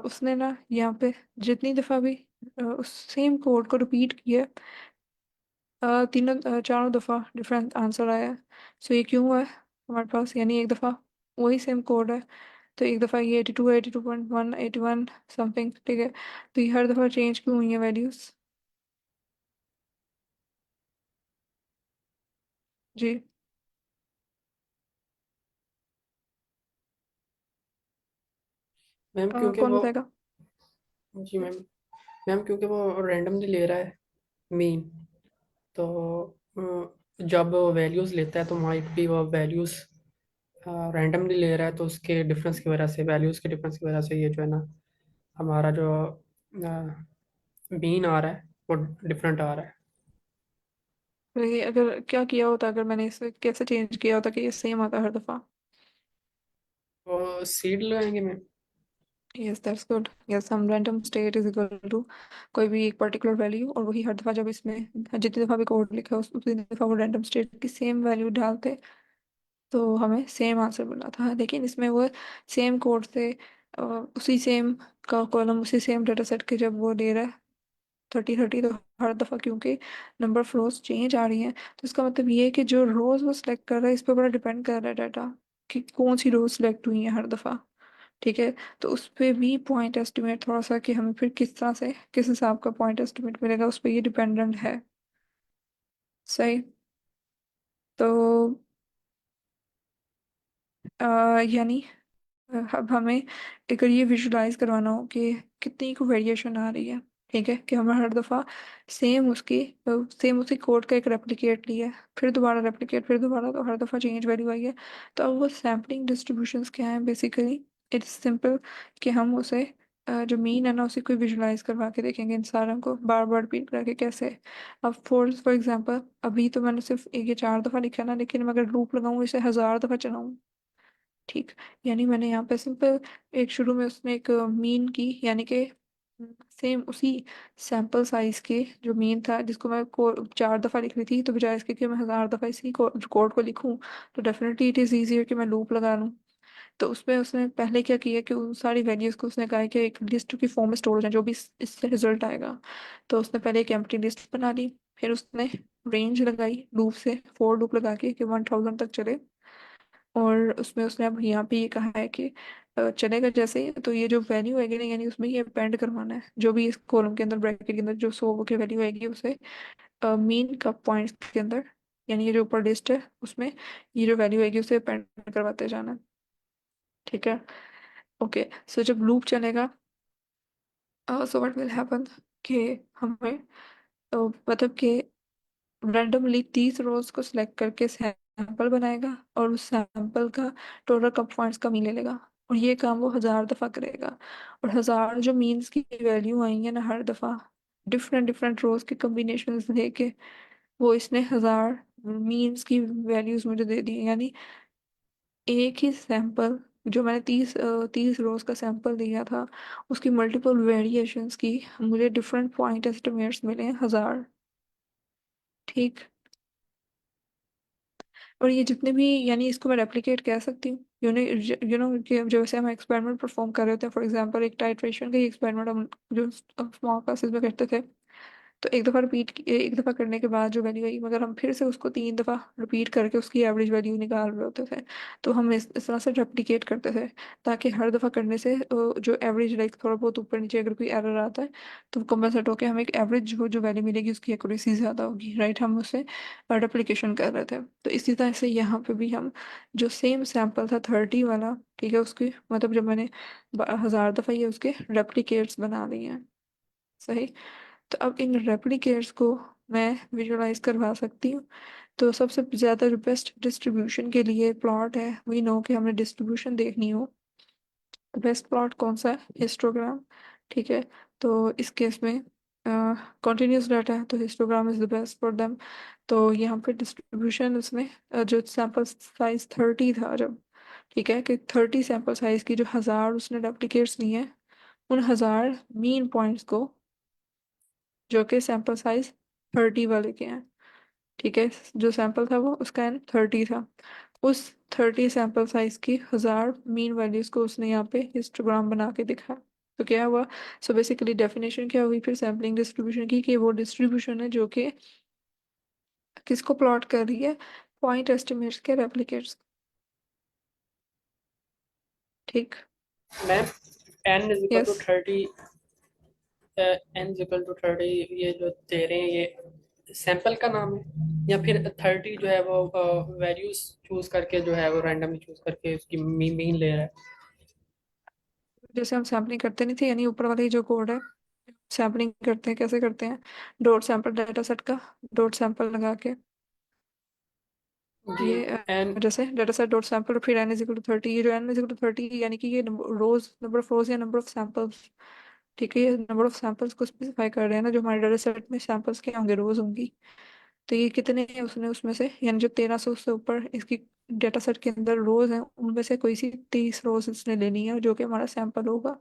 उसने ना यहाँ पे जितनी दफ़ा भी उस सेम कोड को रिपीट किया, तीनों चारों दफ़ा डिफरेंट आंसर आया है। सो ये क्यों हुआ है हमारे पास, यानी एक दफ़ा वही सेम कोड है, तो एक दफ़ा ये 82, 82.1, 81 समथिंग, ठीक है, तो ये हर दफ़ा चेंज क्यों हुई है वैल्यूज़। जी। मैम क्योंकि कौन वो, बताएगा। जी मैम, मैम क्योंकि वो रैंडमली ले रहा है मीन, तो जब वैल्यूज़ लेता है तो माइट भी वो वैल्यूज़ रैंडमली ले रहा है, तो उसके डिफरेंस की वजह से, वैल्यूज़ के डिफरेंस की वजह से ये जो है ना, हमारा जो मीन आ रहा है वो डिफरेंट आ रहा है। तो ये अगर क्या किया होता, अगर मैंने इसे कैसे चेंज किया होता कि ये सेम आता हर दफ़ा। वो सीड लगाएंगे ma'am. Yes that's good, yes, हम random state is equal to कोई भी एक पर्टिकुलर वैल्यू, और वही हर दफ़ा जब इसमें जितनी दफ़ा भी कोड लिखा है उतनी दफ़ा वो रैंडम स्टेट की सेम वैल्यू डालते, तो हमें सेम आंसर मिला था। लेकिन इसमें वो सेम कोड से उसी सेम का कॉलम उसी सेम डाटा सेट के जब वो दे रहा है 30 30, तो हर दफ़ा क्योंकि नंबर ऑफ रोज चेंज आ रही हैं, तो इसका मतलब ये है कि जो रोज वो सिलेक्ट कर रहा है इस पर बड़ा डिपेंड कर रहा है डाटा, कि कौन सी रोज सिलेक्ट हुई है हर दफ़ा, ठीक है। तो उस पर भी पॉइंट एस्टिमेट थोड़ा सा, कि हमें फिर किस तरह से किस हिसाब का पॉइंट एस्टिमेट मिलेगा उस पर ये डिपेंडेंट है। सही। तो यानी अब हमें अगर ये विजुलाइज करवाना हो कि कितनी को वेरिएशन आ रही है, ठीक है, कि हमें हर दफ़ा सेम उसी कोड का एक रेप्लिकेट लिया है, फिर दोबारा रेप्लिकेट, फिर दोबारा, तो हर दफ़ा चेंज वैल्यू आई है। तो अब वो सैम्पलिंग डिस्ट्रीब्यूशंस क्या है, बेसिकली इट्स सिंपल, कि हम उसे जो मीन है ना उसी को विजुलाइज करवा के देखेंगे इन सारों को बार बार रिपीट करके कैसे। अब फॉर एग्जांपल अभी तो मैंने सिर्फ एक या चार दफ़ा लिखा है ना, लेकिन मैं अगर लूप लगाऊँ इसे 1000 दफ़ा चलाऊँ, ठीक, यानी मैंने यहाँ पे सिंपल एक शुरू में उसने एक मीन की, यानी कि सेम उसी सैंपल साइज के जो मीन था जिसको मैं चार दफ़ा लिख रही थी, तो बजाय इसके कि मैं 1000 दफ़ा इसी कोड को लिखूं, तो डेफिनेटली इट इज़ ईजियर कि मैं लूप लगा लूँ। तो उसमें उसने पहले क्या किया कि उन सारी वैल्यूज को उसने कहा है कि एक लिस्ट की फॉर्म में स्टोर हो जाए जो भी इससे रिजल्ट आएगा। तो उसने पहले एक एम्प्टी लिस्ट बना ली, फिर उसने रेंज लगाई लूप से, फोर लूप लगा के कि 1000 तक चले, और उसमें उसने अब यहाँ पे ये कहा है कि चलेगा जैसे ही, तो ये जो वैल्यू आएगी ना, यानी उसमें ये अपेंड करवाना है जो भी इस कॉलम के अंदर ब्रैकेट के अंदर जो 100 की वैल्यू आएगी उसे मीन का पॉइंट्स के अंदर, यानी ये जो ऊपर लिस्ट है उसमें ये जो वैल्यू आएगी उसे अपेंड करवाते जाना है, ठीक है। ओके, सो जब लूप चलेगा, सो व्हाट विल हैपन, कि हमें मतलब कि रैंडमली 30 रोज को सिलेक्ट करके सैंपल बनाएगा, और उस सैंपल का टोटल कप पॉइंट्स का मीन ले लेगा, और ये काम वो 1000 दफ़ा करेगा। और 1000 जो मीन्स की वैल्यू आई है ना हर दफ़ा, डिफरेंट डिफरेंट रोज के कम्बिनेशन लेके वो इसने 1000 मीन्स की वैल्यूज मुझे दे दी, यानी एक ही सैंपल जो मैंने 30 रोज का सैंपल दिया था उसकी मल्टीपल वेरिएशंस की मुझे डिफरेंट पॉइंट एस्टिमेट्स मिले हैं 1000, ठीक। और ये जितने भी, यानी इसको मैं रेप्लिकेट कह सकती हूँ, यू नो कि जो वैसे हम एक्सपेरिमेंट परफॉर्म कर रहे होते हैं, फॉर एग्जांपल एक टाइट्रेशन का ही एक्सपेरिमेंट हम जो स्मॉल क्लासेस में करते थे, तो एक दफ़ा एक दफ़ा करने के बाद जो वैल्यू आई, मगर हम फिर से उसको 3 दफ़ा रिपीट करके उसकी एवरेज वैल्यू निकाल रहे होते थे। तो हम इस तरह से रेप्लिकेट करते थे, ताकि हर दफ़ा करने से जो एवरेज लाइक थोड़ा बहुत ऊपर नीचे अगर कोई एरर आता है तो कंपनसेट होकर हमें एक एवरेज जो वैल्यू मिलेगी उसकी एक्यूरेसी ज़्यादा होगी, राइट, हम उससे रेप्लिकेशन कर रहे थे। तो इसी तरह से यहाँ पे भी हम जो सेम सैंपल था 30 वाला, ठीक है, उसकी मतलब जब मैंने 1000 दफ़ा ये उसके रेप्लिकेट्स बना लिए हैं, सही। तो अब इन रेप्लिकेट्स को मैं विजुलाइज करवा सकती हूँ। तो सबसे ज़्यादा जो बेस्ट डिस्ट्रीब्यूशन के लिए प्लॉट है, वी नो कि हमने डिस्ट्रीब्यूशन देखनी हो, बेस्ट प्लॉट कौन सा है? हिस्टोग्राम। ठीक है, तो इस केस में कॉन्टिन्यूस डाटा है तो histogram is the best for them. तो यहाँ पे डिस्ट्रीब्यूशन उसने जो सैंपल साइज 30 था जब, ठीक है, कि 30 सैंपल साइज की जो 1000 उसने रेप्लिकेट्स लिए हैं, उन 1000 मीन पॉइंट्स को, जो कि सैंपल साइज 30 वाले के हैं, ठीक है, जो सैंपल था वो उसका एन 30 था, उस 30 सैंपल साइज की 1000 मीन वैल्यूज को उसने यहाँ पे हिस्टोग्राम बना के दिखाया। तो क्या हुआ? सो बेसिकली डेफिनेशन क्या हुई फिर सैम्पलिंग डिस्ट्रीब्यूशन की, कि वो डिस्ट्रीब्यूशन है जो कि किसको प्लॉट कर रही है? पॉइंट एस्टिमेट्स के रेप्लिकेट्स। ठीक। Ma'am n is equal to yes. 30, n is equal to 30, ये जो दे रहे हैं ये सैंपल का नाम है, या फिर 30 जो है वो वैल्यूज चूज करके जो है वो रैंडमली चूज करके उसकी मीन ले रहा है? जैसे हम सैम्पलिंग करते नहीं थे, यानी ऊपर वाला ही जो कोड है, सैम्पलिंग करते हैं कैसे करते हैं? डॉट सैंपल डाटा सेट का डॉट सैंपल लगा के, जी। ये एन। जैसे डाटा सेट डॉट सैंपल फिर n इज इक्वल टू 30, ये जो n इज इक्वल टू 30 यानी कि ये रोज, नंबर ऑफ रोज या नंबर ऑफ सैंपल्स, ठीक है, ये नंबर ऑफ सैंपल्स को स्पेसिफाई कर रहे हैं ना, जो हमारे डाटा सेट में सैंपल्स क्या होंगे, रोज होंगी। तो ये कितने हैं उसने उसमें से, यानी जो 1300 से ऊपर इसकी डाटा सेट के अंदर रोज हैं, उनमें से कोई सी 30 रोज इसने लेनी है जो कि हमारा सैंपल होगा।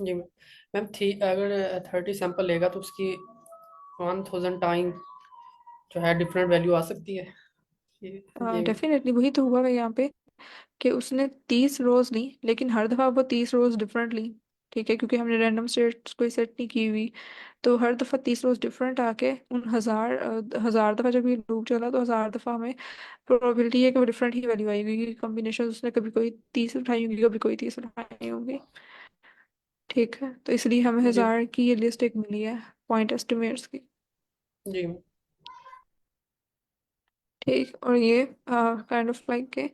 जी मैम। मैम थी अगर 30 सैंपल लेगा तो उसकी 1000 टाइम जो है डिफरेंट वैल्यू आ सकती है। ये डेफिनेटली वही तो हुआ है यहाँ पे, कि उसने 30 रोज ली, लेकिन हर दफा वो 30 रोज डिफरेंट ली, ठीक है, क्योंकि हमने रैंडम सेट्स कोई सेट नहीं की हुई। तो हर दफा 30 रोज डिफरेंट आके उन 1000 दफा जब ये लूप चला तो 1000 दफा हमें प्रोबेबिलिटी है कि वो डिफरेंट ही वैल्यू आएगी, क्योंकि कॉम्बिनेशन उसने कभी कोई 30 उठाई होंगी, कभी कोई 30 उठाई होंगी। ठीक है, तो इसलिए हमें जी 1000 की ये लिस्ट एक मिली है पॉइंट एस्टिमेट्स की। जी मैम। ठीक, और ये काइंड ऑफ लाइक के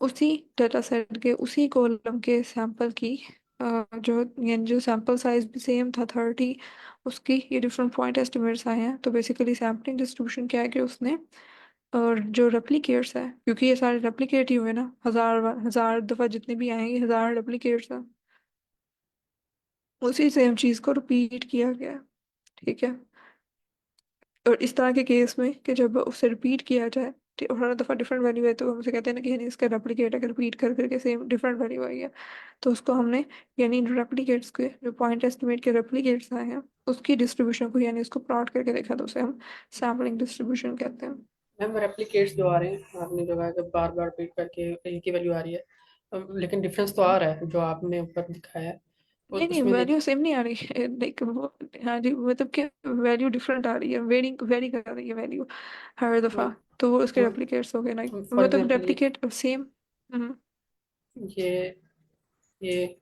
उसी डाटा सेट के उसी कॉलम के सैंपल की जो, यानी जो सैंपल साइज भी सेम था 30, उसकी ये डिफरेंट पॉइंट एस्टिमेट्स आए हैं। तो बेसिकली सैम्पलिंग डिस्ट्रीब्यूशन क्या है कि उसने, और जो रेप्लिकेट्स है, क्योंकि ये सारे रेप्लिकेट ही हुए ना, 1000 दफा जितने भी आएंगे 1000 रेप्लिकेट्स हैं, उसी सेम चीज को रिपीट किया गया है, ठीक है। और इस तरह के केस में कि जब उसे रिपीट किया जाए, और हर दफ़ा डिफरेंट वैल्यू है, तो हम उसे कहते हैं ना कि यानी इसका रेप्लिकेट अगर रिपीट कर करके सेम डिफरेंट वैल्यू आई है, तो उसको हमने, यानी रेप्लिकेट्स के जो पॉइंट एस्टिमेट के रेप्लिकेट्स आए हैं उसकी डिस्ट्रीब्यूशन को, यानी उसको प्लॉट करके देखा, तो उसे हम सैम्पलिंग डिस्ट्रीब्यूशन कहते हैं। मैम रेप्लिकेट्स जो आ रहे हैं आपने जो कहा कि बार बार रिपीट करके एक ही वैल्यू आ रही है, लेकिन डिफरेंस तो आ रहा है जो आपने ऊपर दिखाया है नहीं नहीं, उसमें वैल्यू सेम नहीं आ रही है, लाइक वो, हाँ जी, मतलब कि वैल्यू डिफरेंट आ रही है, वेरी वेरी कर रही है वैल्यू हर दफ़ा। तो वो उसके रेप्लिकेट्स हो गए ना, फॉर मतलब एग्जांपल रेप्लिकेट सेम। ये ये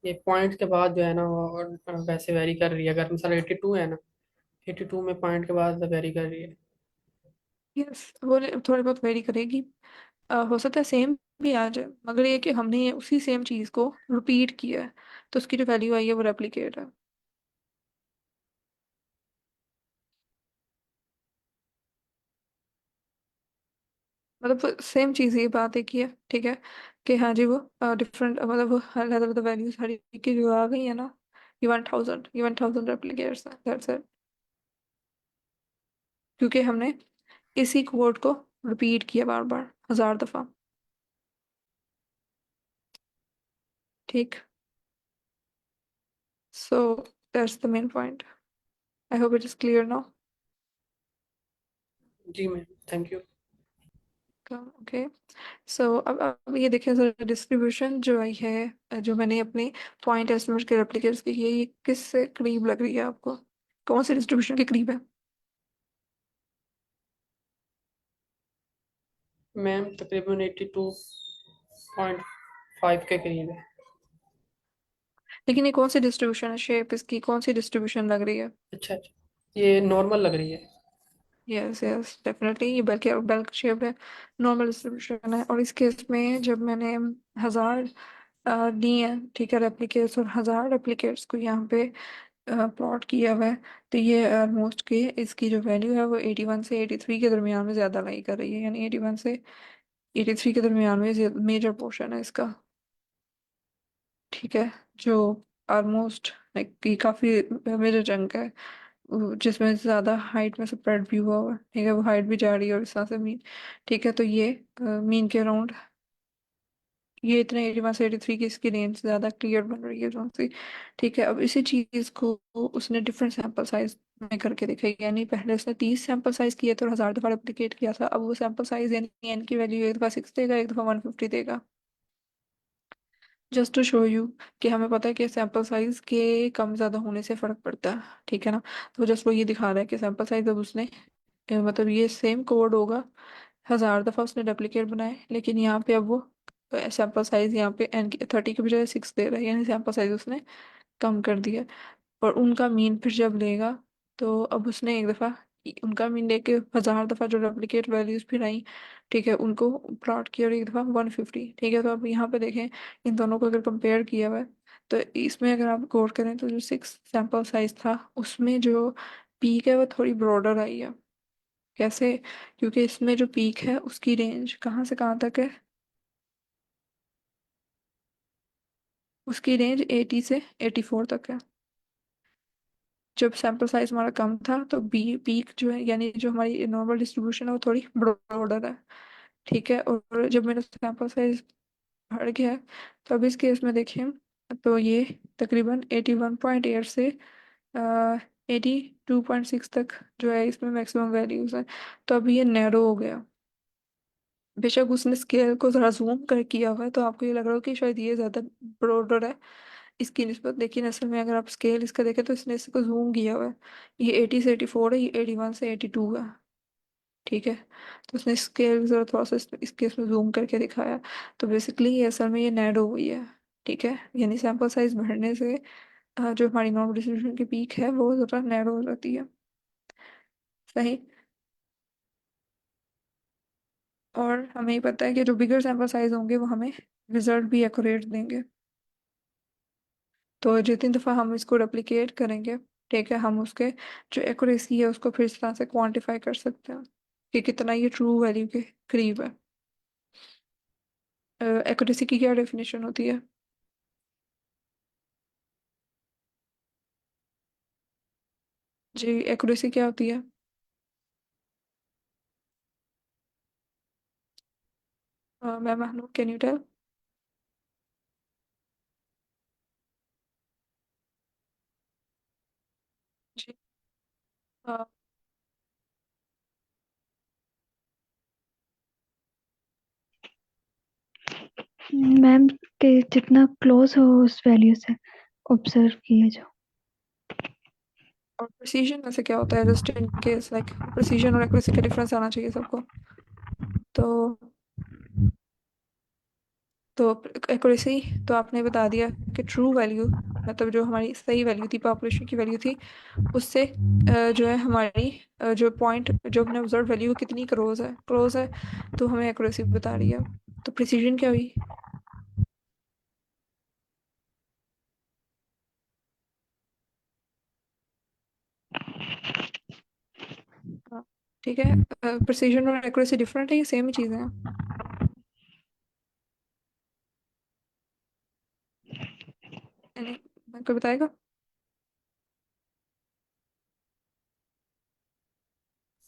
ये पॉइंट के बाद जो है ना वो वैसे वेरी कर रही है, अगर मिसाल 82 है ना, 82 में पॉइंट के बाद वेरी कर रही है। यस, वो थोड़ी बहुत वेरी करेगी। हो सकता है सेम भी आ जाए, मगर ये कि हमने ये उसी सेम चीज को रिपीट किया है, तो उसकी जो वैल्यू आई है वो रेप्लिकेट है। मतलब सेम चीज, ये बात एक ही है, ठीक है, कि हाँ जी वो डिफरेंट, मतलब वो अलग अलग वैल्यूज हर एक की जो आ गई है ना, ये 1000 रेप्लिकेट्स है, दैट्स इट। क्योंकि हमने इसी कोड को रिपीट किया बार बार 1000 दफा। ठीक। So that's the main point. I hope it is clear now. जी ma'am, thank you. Okay. So अब ये देखें सर, डिस्ट्रीब्यूशन जो आई है, जो मैंने अपने पॉइंट एस्टिमेट के रेप्लिकेट्स की है, ये किससे करीब लग रही है आपको? कौन से डिस्ट्रीब्यूशन के करीब है? मैम तकरीबन 82.5 के करीब है। लेकिन ये कौन सी डिस्ट्रीब्यूशन है, शेप इसकी कौन सी डिस्ट्रीब्यूशन लग रही है? अच्छा अच्छा, ये नॉर्मल लग रही है। यस यस डेफिनेटली, ये बल्कि बेल शेप है, नॉर्मल डिस्ट्रीब्यूशन है। और इस केस में जब मैंने 1000 लिए हैं, ठीक है, रेप्लिकेट्स, और 1000 रेप्लिकेट्स को यहाँ पे प्लॉट किया हुआ है, तो ये ऑलमोस्ट के इसकी जो वैल्यू है वो 81 से 83 के दरमियान में ज़्यादा लाई कर रही है, यानी 81 से 83 के दरमियान में मेजर पोर्शन है इसका। ठीक है, जो ऑलमोस्ट लाइक कि काफी मेजर जंग है, जिसमें ज्यादा हाइट में स्प्रेड भी हुआ हुआ है, ठीक है, वो हाइट भी जा रही है और इस तरह से मीन, ठीक है, तो ये मीन के अराउंड ये इतने 81 से 83 की इसकी रेंज ज्यादा क्लियर बन रही है जो सी। ठीक है, अब इसी चीज को उसने डिफरेंट सैंपल साइज में करके देखा, यानी पहले उसने 30 सैंपल साइज किए थे और 1000 दफा रेप्लिकेट किया था, अब वो सैंपल साइज यानी एन की वैल्यू एक दफा 6 देगा, एक दफा 150 देगा। जस्ट टू शो यू कि हमें पता है कि सैंपल साइज के कम ज्यादा होने से फर्क पड़ता है, ठीक है ना। तो जस्ट वो ये दिखा रहा है कि सैंपल साइज अब उसने मतलब ये सेम कोड होगा, 1000 दफा उसने रेप्लिकेट बनाए, लेकिन यहाँ पे अब वो सैंपल साइज यहाँ पे एन की 30 की बजाय 6 दे रहा है, यानी सैंपल साइज उसने कम कर दिया। और उनका मीन फिर जब लेगा तो अब उसने एक दफ़ा उनका मीन लेके 1000 दफ़ा जो रेप्लिकेट वैल्यूज फिर आई, ठीक है, उनको प्लॉट किया और एक दफ़ा 150, ठीक है। तो अब यहाँ पे देखें, इन दोनों को अगर कंपेयर किया हुआ है, तो इसमें अगर आप गौर करें तो जो 6 सैंपल साइज था उसमें जो पीक है वो थोड़ी ब्रॉडर आई है। कैसे? क्योंकि इसमें जो पीक है उसकी रेंज कहाँ से कहाँ तक है, उसकी रेंज 80 से 84 तक है। जब सैंपल साइज हमारा कम था तो बी पीक जो है यानी जो हमारी नॉर्मल डिस्ट्रीब्यूशन है वो थोड़ी ब्रॉडर है, ठीक है। और जब मेरा सैंपल साइज बढ़ गया है, तो अब इस केस में देखें तो ये तकरीबन 81.8 से 82.6 तक जो है इसमें मैक्सिमम वैल्यूज है। तो अब ये नैरो हो गया। बेशक उसने स्केल को जरा जूम कर किया हुआ है तो आपको ये लग रहा हो कि शायद ये ज्यादा ब्रॉडर है इसकी निस्बत, लेकिन असल में अगर आप स्केल इसका देखें तो इसने इसको जूम किया हुआ है। ये 80 से 84 है, ये 81 से 82 है, ठीक है। तो उसने स्केल जरा थोड़ा सा इसके इसमें जूम करके दिखाया। तो बेसिकली ये असल में ये नैरो हुई है, ठीक है, यानी सैंपल साइज बढ़ने से जो हमारी नॉर्मल डिस्ट्रीब्यूशन की पीक है वो जरा नैरो हो जाती है। सही। और हमें ही पता है कि जो बिगर सैंपल साइज होंगे वो हमें रिजल्ट भी एक्यूरेट देंगे। तो जितनी दफ़ा हम इसको रेप्लिकेट करेंगे, ठीक है, हम उसके जो एक्यूरेसी है उसको फिर इस तरह से क्वांटिफाई कर सकते हैं कि कितना ये ट्रू वैल्यू के करीब है। एक्यूरेसी की क्या डेफिनेशन होती है? जी, एक्यूरेसी क्या होती है? Ma'am Mahnoor, can you tell? जी। अ, मैम के जितना क्लोज हो उस वैल्यू से ऑब्जर्व किए जो। और प्रिसीजन वैसे क्या होता है, just in case like precision और एक्यूरेसी का डिफरेंस आना चाहिए सबको। तो तो एक्यूरेसी तो आपने बता दिया कि ट्रू वैल्यू मतलब जो हमारी सही वैल्यू थी, पॉपुलेशन की वैल्यू थी, उससे जो है हमारी जो पॉइंट जो हमने ऑब्जर्व वैल्यू कितनी क्लोज है, तो हमें एक्यूरेसी बता रही है। तो प्रिसीजन क्या हुई? हाँ, ठीक है। प्रिसीजन और एक्यूरेसी डिफरेंट है या सेम ही चीज़ें हैं? यानी कोई बताएगा?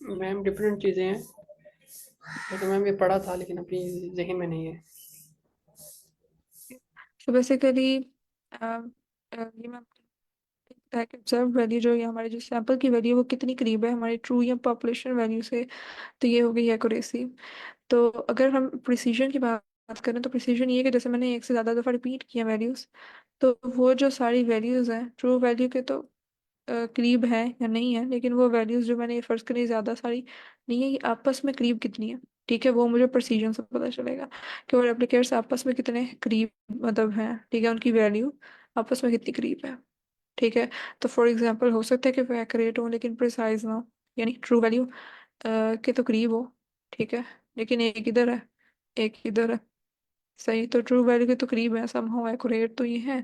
मैम डिफरेंट चीज़ें हैं, लेकिन मैम ये पढ़ा था लेकिन अपनी जहन में नहीं है। तो बेसिकली ये मैं है कि ऑब्जर्व वैल्यू जो ये हमारे जो सैंपल की वैल्यू वो कितनी करीब है हमारी ट्रू या पॉपुलेशन वैल्यू से, तो ये हो गई एक्यूरेसी। तो अगर हम प्रिसीजन की बात करें तो प्रिसीजन ये है कि जैसे मैंने एक से ज़्यादा दफ़ा रिपीट किया वैल्यूज़, तो वो जो सारी वैल्यूज़ हैं ट्रू वैल्यू के तो करीब है या नहीं है, लेकिन वो वैल्यूज जो मैंने फर्ज करी ज्यादा सारी नहीं है, ये आपस में करीब कितनी है, ठीक है, वो मुझे प्रिसीजन से पता चलेगा कि वो रेप्लिकेट्स आपस में कितने करीब मतलब हैं, ठीक है, उनकी वैल्यू आपस में कितनी करीब है, ठीक है। तो फॉर एग्जांपल हो सकता है कि वो एक्यूरेट हो लेकिन प्रिसाइज ना हो, यानी ट्रू वैल्यू के तो करीब हो, ठीक है, लेकिन एक इधर है एक इधर है। सही, तो ट्रू वैल्यू के तो करीब है, समहाउ एक्यूरेट तो ये है,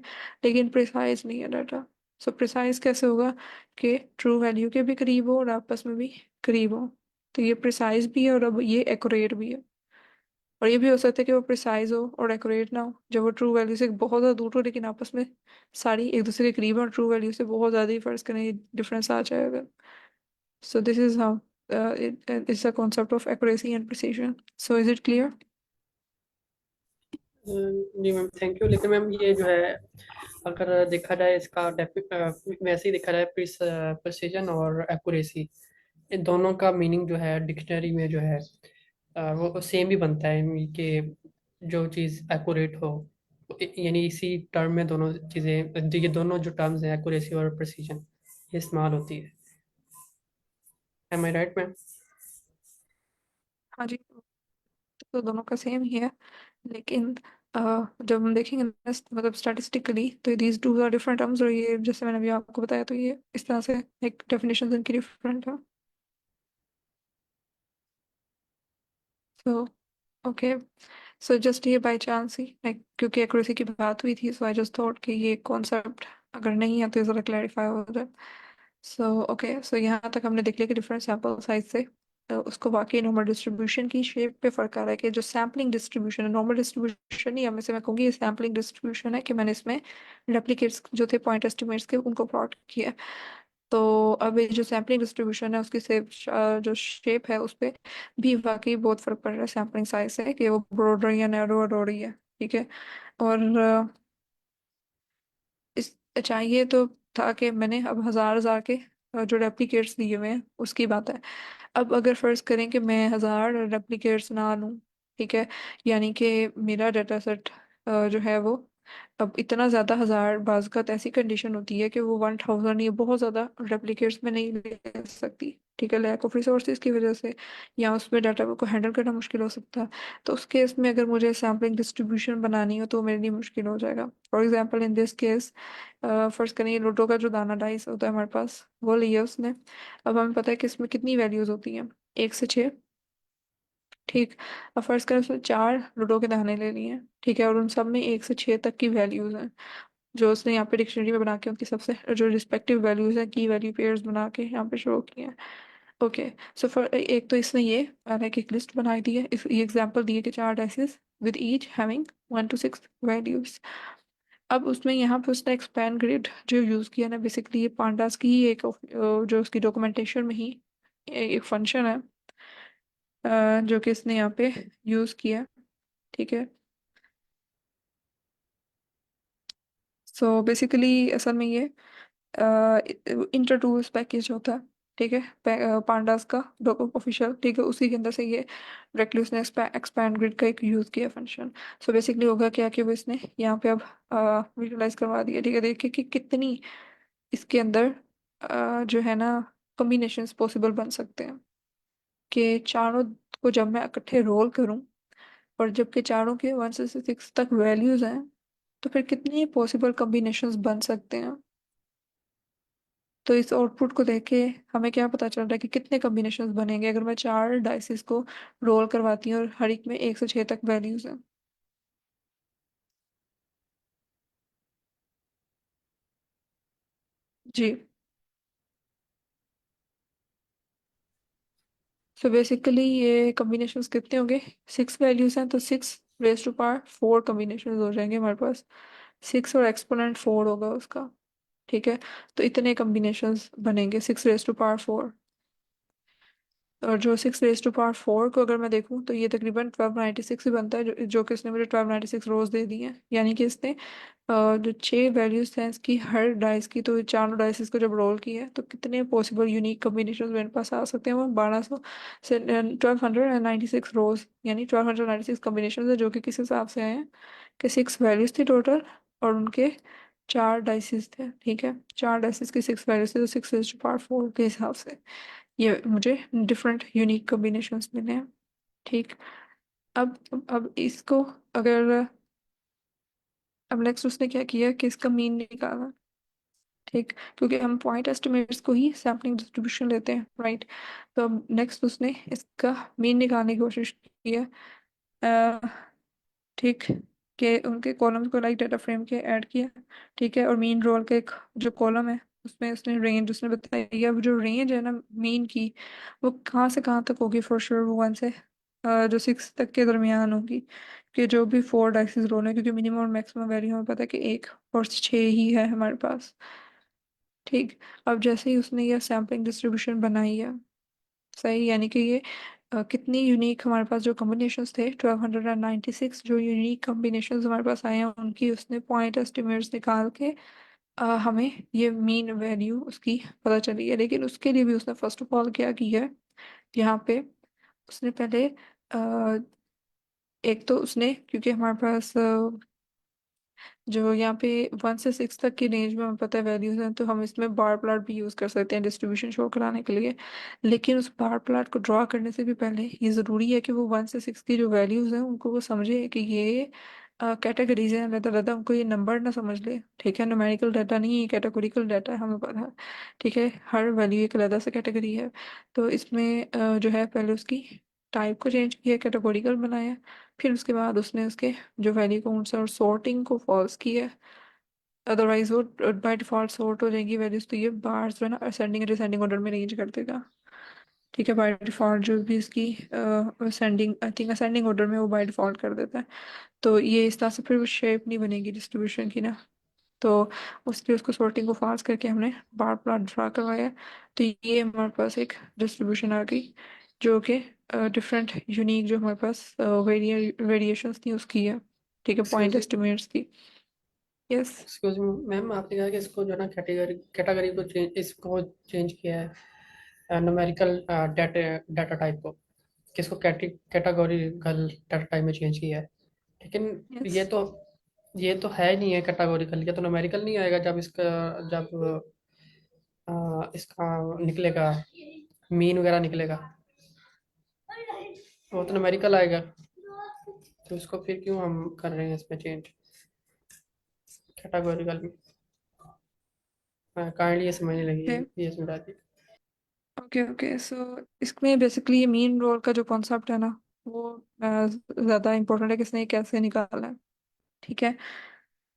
लेकिन प्रिसाइज नहीं है डाटा। सो प्रिसाइज कैसे होगा कि ट्रू वैल्यू के भी करीब हो और आपस में भी करीब हो। तो ये प्रिसाइज भी है और अब ये एक्यूरेट भी है। और ये भी हो सकता है कि वो प्रिसाइज हो और एक्यूरेट ना हो, जब वो ट्रू वैल्यू से बहुत ज़्यादा दूर हो लेकिन आपस में सारी एक दूसरे के करीब है और ट्रू वैल्यू से बहुत ज़्यादा ही फर्ज करें डिफरेंस आ जाएगा। So this is how it's a concept of accuracy and precision. So is it clear? जी मैम, थैंक यू। लेकिन मैम ये जो है, अगर देखा जाए इसका वैसे ही देखा जाए, प्रिसीजन और एक्यूरेसी, इन दोनों का मीनिंग जो है डिक्शनरी में जो है वो सेम ही बनता है कि जो चीज़ एक्यूरेट हो, यानी इसी टर्म में दोनों चीज़ें, ये दोनों जो टर्म्स हैं एक्यूरेसी और प्रिसीजन, ये इस्तेमाल होती है। एम आई राइट मैम? हाँ जी, तो दोनों का सेम ही है, लेकिन अ, जब हम देखेंगे मतलब स्टैटिस्टिकली तो these two are different terms, और ये जैसे मैंने अभी आपको बताया तो ये इस तरह से एक डेफिनेशन इनकी डिफरेंट है। सो ओके, सो जस्ट ये बाय चांस ही लाइक क्योंकि एक्यूरेसी की बात हुई थी, सो आई जस्ट थॉट कि ये कॉन्सेप्ट अगर नहीं है तो ज़रा क्लैरिफाई हो जाए। सो ओके, सो यहाँ तक हमने देख लिया कि डिफरेंट सैम्पल साइज से उसको वाकई नॉर्मल डिस्ट्रीब्यूशन की शेप पे फर्क आ रहा है, कि जो सैम्पलिंग डिस्ट्रीब्यूशन है, नॉर्मल डिस्ट्रीब्यूशन नहीं, हमें से मैं कहूँगी ये सैम्पलिंग डिस्ट्रीब्यूशन है, कि मैंने इसमें रेप्लिकेट्स जो थे पॉइंट एस्टिमेट्स के उनको प्लॉट किया। तो अब ये जो सैम्पलिंग डिस्ट्रीब्यूशन है उसकी शेप, जो शेप है उस पे भी वाकई बहुत फर्क पड़ रहा है सैम्पलिंग साइज से, कि वो ब्रॉडर या नैरो हो रही है। ठीक है, और इस चाहिए तो था कि मैंने अब हजार हजार के जो रेप्लिकेट्स दिए हुए हैं उसकी बात है। अब अगर फर्ज करें कि मैं हजार रेप्लिकेट्स ना लूं, ठीक है, यानी कि मेरा डाटा सेट जो है वो अब इतना ज़्यादा, हजार बाज़ ऐसी कंडीशन होती है कि वो 1000 ये बहुत ज़्यादा रेप्लिकेट्स में नहीं ले सकती, ठीक है, लैक ऑफ रिसोर्सेज की वजह से, या उसमें डाटा को हैंडल करना मुश्किल हो सकता है। तो उस केस में अगर मुझे सैम्पलिंग डिस्ट्रीब्यूशन बनानी हो तो मेरे लिए मुश्किल हो जाएगा। For example in this case, फर्ज करिए लूडो का जो दाना डाइस होता है हमारे पास वो लिया उसने। अब हमें पता है कि इसमें कितनी वैल्यूज होती हैं, 1 से 6। ठीक, अब फर्ज करें उसने 4 लूडो के दाने ले लिए हैं, ठीक है, और उन सब में 1 से 6 तक की वैल्यूज हैं, जो उसने यहाँ पे डिक्शनरी में बना के उनकी सबसे जो रिस्पेक्टिव वैल्यूज हैं की वैल्यू पेयर्स बना के यहाँ पे शो किए हैं। ओके, सो फॉर एक तो इसने ये लाइक एक लिस्ट बनाई दी है, ये एग्जांपल दिए कि 4 dices with each having 1 to 6 values. अब उसमें यहाँ पे उसने एक्सपैंड ग्रिड जो यूज़ किया ना, बेसिकली ये पांडास की ही एक जो उसकी डॉक्यूमेंटेशन में ही एक फंक्शन है जो कि इसने यहाँ पे यूज़ किया। ठीक है, सो बेसिकली असल में ये इंटर टूल्स पैकेज होता है, ठीक है, पांडास का ऑफिशियल, ठीक है, उसी के अंदर से ये डायरेक्टली उसने एक्सपैंड ग्रिड का एक यूज़ किया फंक्शन। सो बेसिकली होगा क्या कि वो इसने यहाँ पे अब विजुलाइज करवा दिया, ठीक है, देखिए कि कितनी इसके अंदर जो है ना कॉम्बिनेशंस पॉसिबल बन सकते हैं, कि चारों को जब मैं इकट्ठे रोल करूं और जबकि चारों के 1 से 6 तक वैल्यूज हैं, तो फिर कितनी पॉसिबल कॉम्बिनेशंस बन सकते हैं। तो इस आउटपुट को देख के हमें क्या पता चल रहा है कि कितने कॉम्बिनेशंस बनेंगे अगर मैं 4 डाइसिस को रोल करवाती हूँ और हर एक में 1 से 6 तक वैल्यूज हैं। जी, सो बेसिकली ये कॉम्बिनेशंस कितने होंगे, 6 वैल्यूज हैं तो 6 रेज टू पावर 4 कॉम्बिनेशन हो जाएंगे हमारे पास। 6 और एक्सपोनेंट 4 होगा उसका, ठीक है, तो इतने कॉम्बिनेशंस बनेंगे 6 रेज टू पावर 4। और जो 6 रेज टू पावर 4 को अगर मैं देखूं तो ये तकरीबन 1296 ही बनता है, जो कि इसने मुझे 1296 रोज दे दी हैं, यानी कि इसने जो 6 वैल्यूज हैं इसकी हर डाइस की, तो चारों डाइस को जब रोल किया है तो कितने पॉसिबल यूनिक कॉम्बिनेशन मेरे पास आ सकते हैं, वो 1200 से 1296 रोज, यानी 1296 कॉम्बिनेशन है, जो कि किस हिसाब से आए हैं कि 6 वैल्यूज थी टोटल और उनके 4 डाइसेस थे, ठीक है, 4 डाइसेस की 6 वैल्यूज थी, तो 6 रेज टू पावर 4 के हिसाब से ये मुझे डिफरेंट यूनिक कॉम्बिनेशंस मिले हैं। ठीक, अब इसको अगर अब नेक्स्ट उसने क्या किया कि इसका मीन निकाला, ठीक, क्योंकि हम पॉइंट एस्टिमेट्स को ही सैम्पलिंग डिस्ट्रीब्यूशन लेते हैं, राइट। तो अब नेक्स्ट उसने इसका मीन निकालने की कोशिश की है, अ, ठीक, कि उनके कॉलम्स को लाइक डाटा फ्रेम के ऐड किया, ठीक है, और मीन रोल का एक जो कॉलम है उसमें उसने रेंज उसने बताई है, अब जो रेंज है ना मीन की, वो कहाँ से कहाँ तक होगी, फॉर श्योर वो 1 से जो 6 तक के दरमियान होगी, कि जो भी 4 डाइसिस रोल है, क्योंकि मिनिमम और मैक्सिमम वैल्यू हमें पता है कि 1 और 6 ही है हमारे पास। ठीक। अब जैसे ही उसने ये सैम्पलिंग डिस्ट्रीब्यूशन बनाई है, सही, यानी कि ये कितनी यूनिक हमारे पास जो कॉम्बिनेशंस थे, 1296 जो यूनिक कॉम्बिनेशंस हमारे पास आए हैं, उनकी उसने पॉइंट एस्टिमेट्स निकाल के हमें ये मीन वैल्यू उसकी पता चली है। लेकिन उसके लिए भी उसने फर्स्ट ऑफ ऑल क्या किया है, यहाँ पे उसने पहले एक तो उसने, क्योंकि हमारे पास जो यहाँ पे 1 से 6 तक की रेंज में हमें पता है वैल्यूज हैं, तो हम इसमें बार प्लॉट भी यूज कर सकते हैं डिस्ट्रीब्यूशन शो कराने के लिए। लेकिन उस बार प्लॉट को ड्रॉ करने से भी पहले ये जरूरी है कि वो 1 से 6 की जो वैल्यूज हैं उनको वो समझे कि ये कैटेगरीज हैं अलग अलग, उनको ये नंबर ना समझ ले। ठीक है, न्यूमेरिकल डाटा नहीं, ये कैटेगोरिकल डाटा है, हमें पता है। ठीक है, हर वैल्यू एक अलग से कैटेगरी है। तो इसमें जो है पहले उसकी टाइप को चेंज किया, कैटेगोरिकल बनाया। फिर उसके बाद उसने उसके जो वैल्यू काउंट्स और सॉर्टिंग को फॉल्स किया। अदरवाइज वो बाय डिफॉल्ट सॉर्ट हो जाएंगी वैल्यूज, तो ये बार्स जो है ना असेंडिंग और डिसेंडिंग ऑर्डर में रेंज कर देगा। ठीक है, बाय डिफॉल्ट जो भी इसकी ascending, I think ascending order में वो बाय डिफॉल्ट कर देता है। तो ये इस तरह से फिर वो शेप नहीं बनेगी डिस्ट्रीब्यूशन की ना। तो उसके उसको सॉर्टिंग को फास्ट करके हमने बार प्लॉट ड्रा करवाया। तो ये हमारे पास एक डिस्ट्रीब्यूशन आ गई जो कि डिफरेंट यूनिक जो हमारे पास वेरिएशंस थी उसकी है। ठीक है, पॉइंट एक्सक्यूज एस्टिमेट्स की। यस। एक्सक्यूज मी मैम, आपने कहा कि इसको जो है ना कैटेगरी कैटेगरी को चेंज इसको चेंज किया है न्यूमेरिकल डाटा डाटा टाइप को, किसको कैटेगोरिकल डाटा टाइप में चेंज किया है। लेकिन यस। ये तो ये तो है नहीं है कैटेगोरिकल, ये तो न्यूमेरिकल नहीं आएगा जब इसका जब इसका निकलेगा मीन वगैरह निकलेगा, वो तो न्यूमेरिकल आएगा। तो इसको फिर क्यों हम कर रहे हैं इसमें चेंज कैटेगोरिकल में। काइंडली ये समझने लगी, ये समझा दी। ओके ओके, सो इसमें बेसिकली ये मीन रोल का जो कॉन्सेप्ट है ना, वो ज़्यादा इम्पोर्टेंट है कि इसने ये कैसे निकाला है। ठीक है,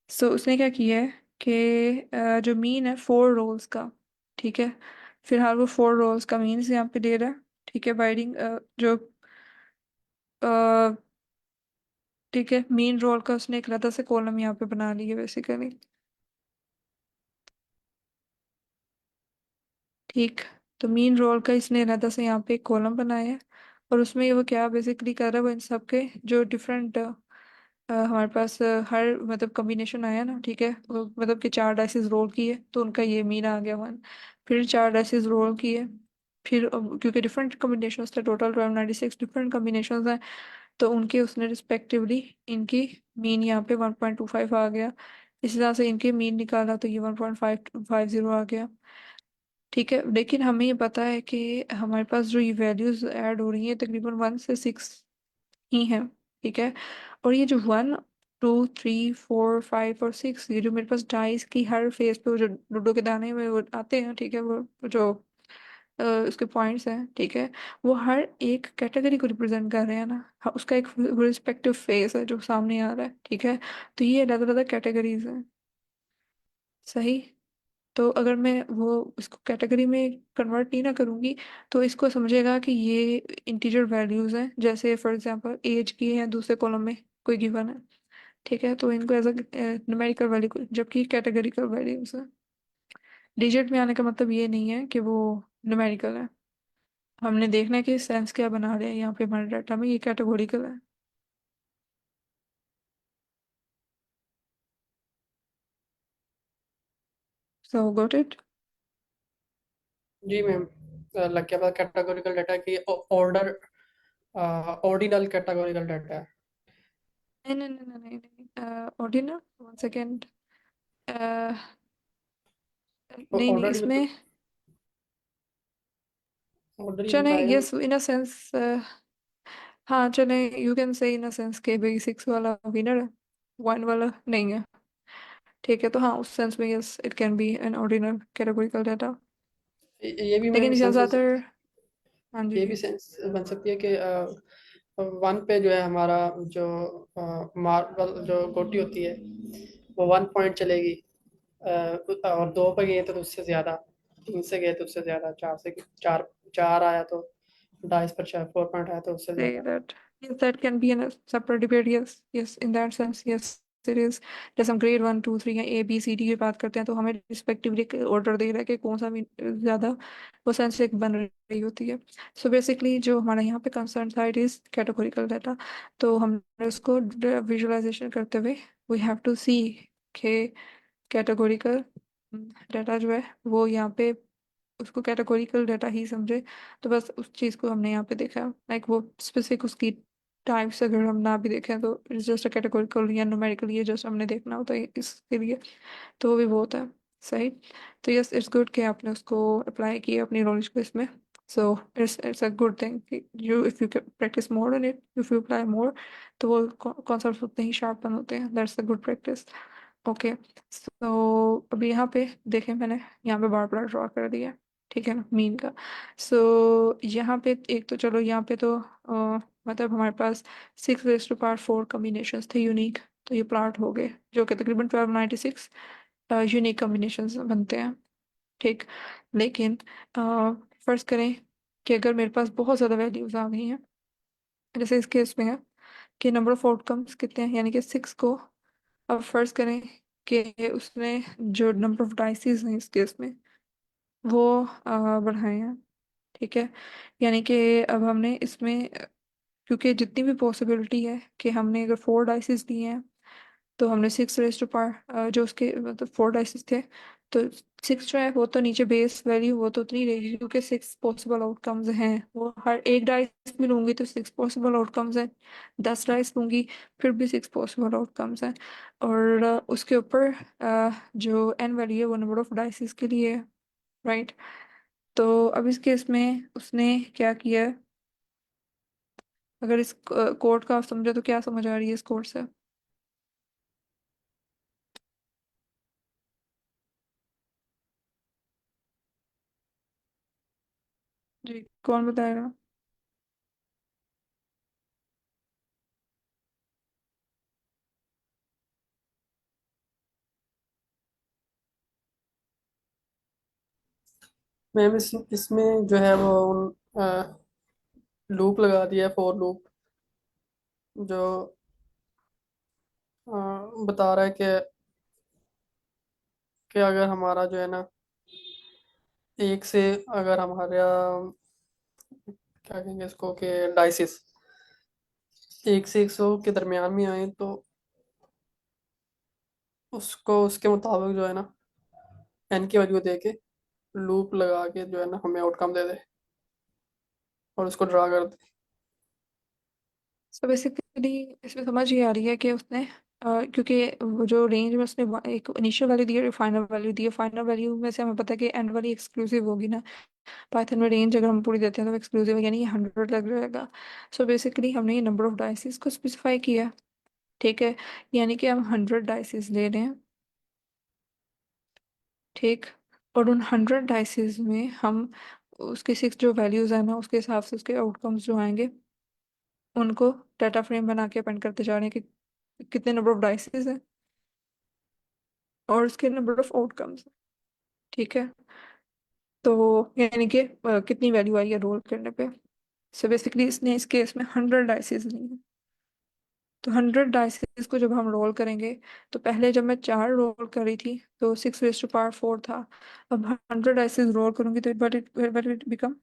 सो उसने क्या किया है कि जो मीन है 4 रोल्स का। ठीक है, फिलहाल वो 4 रोल्स का मीन्स यहाँ पे दे रहा है। ठीक है, बाइडिंग जो अ, ठीक है, मीन रोल का उसने एक अलग से कॉलम यहाँ पे बना लिया बेसिकली। ठीक। तो मीन रोल का इसने अलग से यहाँ पे एक कॉलम बनाया है। और उसमें ये वो क्या बेसिकली कर रहा है, वो इन सब के जो डिफरेंट हमारे पास हर मतलब कॉम्बिनेशन आया ना। ठीक है, मतलब कि 4 डाइसेस रोल किए तो उनका ये मीन आ गया 1। फिर 4 डाइसेस रोल किए, फिर क्योंकि डिफरेंट कॉम्बिनेशन थे, टोटल 1296 डिफरेंट कॉम्बिनेशन हैं, तो उनके उसने रिस्पेक्टिवली इनकी मीन यहाँ पे 1.25 आ गया। इसी तरह से इनके मीन निकाला तो ये 1.550 आ गया। ठीक है, लेकिन हमें ये पता है कि हमारे पास जो ये वैल्यूज ऐड हो रही हैं तकरीबन 1 से 6 ही हैं। ठीक है, और ये जो 1 2 3 4 5 और 6, ये जो मेरे पास डाइस की हर फेस पे वो जो लूडो के दाने में वो आते हैं, ठीक है, वो जो उसके पॉइंट्स हैं, ठीक है, वो हर एक कैटेगरी को रिप्रेजेंट कर रहे हैं ना। हाँ, उसका एक रिस्पेक्टिव फेस है जो सामने आ रहा है। ठीक है, तो ये अलग अलग कैटेगरीज हैं। सही। तो अगर मैं वो इसको कैटेगरी में कन्वर्ट नहीं ना करूंगी, तो इसको समझेगा कि ये इंटीजर वैल्यूज हैं। जैसे फॉर एग्जांपल एज की है दूसरे कॉलम में कोई गिवन है। ठीक है, तो इनको एज अ न्यूमेरिकल वैल्यू, जबकि कैटेगरिकल वैल्यूज है। डिजिट में आने का मतलब ये नहीं है कि वो न्यूमेरिकल है। हमने देखना है कि सेंस क्या बना रहे हैं यहाँ पे हमारे डाटा में, ये कैटेगोरिकल है। So got it. जी मैम, लग गया पता कैटेगोरिकल डाटा की ऑर्डर ऑर्डिनल कैटेगोरिकल डाटा है। नहीं नहीं नहीं नहीं नहीं, ऑर्डिनल, 1 सेकेंड। नहीं नहीं, ऑर्डर मतलब इसमें ऑर्डर ही चले, बताया। यस इन अ सेंस, हाँ चले, you can say in a sense के भाई 6 वाला विनर है, 1 वाला नहीं है। ठीक है, तो हाँ उस सेंस में yes it can be N ordinal categorical data. ये भी मैम लेकिन सेंस हो ज़्यादातर, हाँ ये जी। भी सेंस बन सकती है कि वन पे जो है हमारा जो मार्बल जो गोटी होती है वो 1 पॉइंट चलेगी, और 2 पे गए तो उससे ज़्यादा, 3 से गए तो उससे ज़्यादा, 4 से चार चार आया तो डाइस पर चाहे 4 पॉइंट है तो उससे say ज़्यादा। that yes, that can be a separate debate. Yes, yes, in that sense, yes, it is. जैसे हम ग्रेड 1 2 3 या A B C D की बात करते हैं तो हमें रिस्पेक्टिवली ऑर्डर दे रहा है कि कौन सा ज्यादा वो सेंसिटिव बन रही होती है। सो बेसिकली जो हमारा यहाँ पे कंसर्न था, इट इज कैटेगोरिकल डाटा। तो हमने उसको विजुअलाइजेशन करते हुए वी हैव टू सी के कैटेगोरिकल डाटा जो है वो यहाँ पे उसको कैटेगोरिकल डाटा ही समझे। तो बस उस चीज़ को हमने यहाँ पे देखा, लाइक वो स्पेसिफिक उसकी टाइप्स अगर हम ना भी देखें तो इट्स जस्ट अ कैटेगोरिकल या न्यूमेरिकल, ये जस्ट हमने देखना होता है इसके लिए। तो वो भी बहुत है सही। तो यस, इट्स गुड कि आपने उसको अप्लाई किया अपनी नॉलेज को इसमें। So it's a good thing कि you if you practice more on it, if you apply more, तो वो कॉन्सेप्ट उतने ही शार्प बन होते हैं। That's a good practice. Okay, so अभी यहाँ पे देखें, मैंने यहाँ पे बार बार ड्रॉ कर दिया, ठीक है ना, मीन का। सो यहाँ पे एक तो चलो यहाँ पे तो मतलब हमारे पास 6⁴ कॉम्बिनेशंस थे यूनिक। तो ये प्लॉट हो गए जो कि तकरीबन 1296 यूनिक कॉम्बिनेशंस बनते हैं, ठीक। लेकिन फर्ज करें कि अगर मेरे पास बहुत ज़्यादा वैल्यूज आ गई हैं, जैसे इस केस में है कि नंबर ऑफ आउटकम्स कितने हैं, यानी कि 6 को अब फर्ज करें कि उसने जो नंबर ऑफ डाइसिस हैं इस केस में वो बढ़ाए हैं, ठीक है। यानी कि अब हमने इसमें क्योंकि जितनी भी पॉसिबिलिटी है कि हमने अगर 4 डाइसिस दिए हैं तो हमने 6 जो उसके मतलब 4 डाइसिस थे, तो 6 जो है वो तो नीचे बेस वैल्यू वो तो उतनी रहेगी क्योंकि 6 पॉसिबल आउटकम्स हैं। वो हर एक डाइस भी लूंगी तो 6 पॉसिबल आउटकम्स हैं, 10 डाइस लूंगी फिर भी 6 पॉसिबल आउटकम्स हैं। और उसके ऊपर जो एन वैल्यू है वो नंबर ऑफ डाइसिस के लिए है, राइट। तो अब इस केस में उसने क्या किया है, अगर इस कोड का आप समझे तो क्या समझ आ रही है इस कोड से? जी, कौन बताएगा? मैम इसमें जो है वो लूप लगा दिया है, फॉर लूप, जो बता रहा है कि अगर हमारा जो है ना एक से, अगर हमारा क्या कहेंगे इसको, कि डाइसिस 1 से 100 के दरमियान में आए तो उसको उसके मुताबिक जो है ना एन की वैल्यू दे के लूप लगा के जो है ना हमें आउटकम दे दे और उसको ड्रा कर दे। सो बेसिकली इसमें समझ ये आ रही है कि उसने क्योंकि वो जो रेंज में उसने एक इनिशियल वैल्यू दी है, फाइनल वैल्यू दी है, फाइनल वैल्यू में से हमें पता है कि एंड वाली एक्सक्लूसिव होगी ना। पाइथन में रेंज अगर हम पूरी देते हैं तो एक्सक्लूसिव है, यानी ये 100 लग जाएगा। सो बेसिकली हमने ये नंबर ऑफ डाइसिस को स्पेसिफाई किया, ठीक है। यानी कि हम 100 डाइसिस ले रहे हैं, ठीक। और उन 100 डाइसिस में हम उसके 6 जो वैल्यूज है ना उसके हिसाब से उसके आउटकम्स जो आएंगे उनको डाटा फ्रेम बना के अपेंड करते जा रहे हैं कि कितने नंबर ऑफ डाइसेस हैं और उसके नंबर ऑफ आउटकम्स, ठीक है। तो यानी कि कितनी वैल्यू आई है रोल करने पे। सो बेसिकली इसने इस केस में 100 डाइसेस ली हैं। तो 100 डाइसेस को जब हम रोल करेंगे, तो पहले जब मैं 4 रोल कर रही थी तो 6⁴ था। अब 100 डाइसेस रोल करूंगी तो it become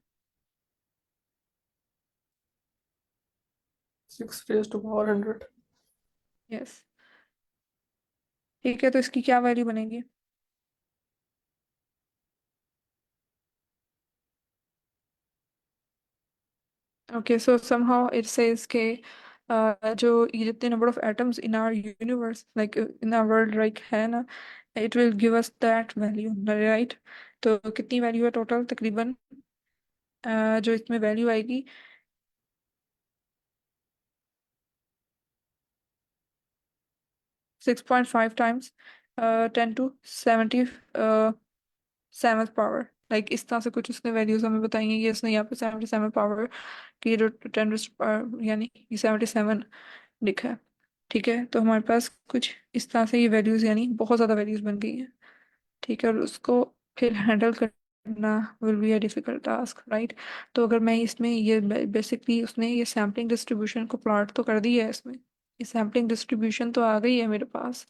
6 raised to power 100। Yes, ठीक है। तो इसकी क्या वैल्यू बनेगी? Okay, so somehow it says के जो ये जितने number of atoms in our universe like in our world like है ना, it will give us that value, right. तो कितनी वैल्यू है टोटल तकरीबन जो इसमें वैल्यू आएगी? 6.5 टाइम्स 10⁻⁷ लाइक इस तरह से कुछ उसने वैल्यूज हमें बताई हैं। ये इसने यहाँ पे 77 पावर की जो 10 यानी 77 लिखा है, ठीक है। तो हमारे पास कुछ इस तरह से ये वैल्यूज यानी बहुत ज़्यादा वैल्यूज बन गई हैं, ठीक है। और उसको फिर हैंडल करना will be a difficult task, right. तो अगर मैं इसमें ये बेसिकली उसने ये सैम्पलिंग डिस्ट्रीब्यूशन को प्लॉट तो कर दिया है इसमें, ये सैम्पलिंग डिस्ट्रीब्यूशन तो आ गई है मेरे पास,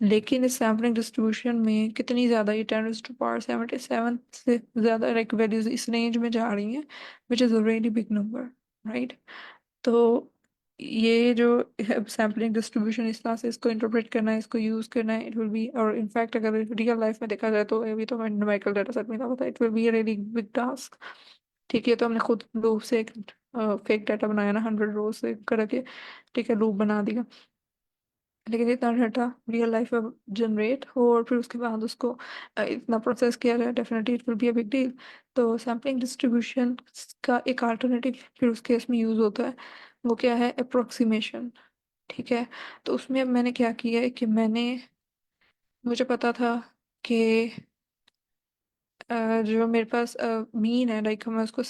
लेकिन इस सैम्पलिंग डिस्ट्रीब्यूशन में कितनी ज़्यादा, ये 10⁻77 से ज़्यादा लाइक वैल्यूज इस रेंज में जा रही हैं, which is a really big number, right. तो ये जो सैम्पलिंग डिस्ट्रीब्यूशन इस तरह से इसको इंटरप्रेट करना है, इसको यूज़ करना है, इट विल बी, और इनफैक्ट अगर रियल लाइफ में देखा जाए तो अभी तो न्यूमेरिकल डाटा सेट मिला होता है, it will be a really big task. ठीक है, तो हमने खुद लूप से एक फेक डाटा बनाया ना, 100 रोज से करके, ठीक है, लूप बना दिया, लेकिन इतना डाटा रियल लाइफ में जनरेट हो और फिर उसके बाद उसको इतना प्रोसेस किया जाए, definitely it will be a big deal. तो सैम्पलिंग डिस्ट्रीब्यूशन का एक अल्टरनेटिव फिर उस केस में यूज़ होता है, वो क्या है, अप्रोक्सीमेशन। ठीक है, तो उसमें अब मैंने क्या किया है कि मुझे पता था कि जो मेरे पास मीन है, लाइक मैं उसको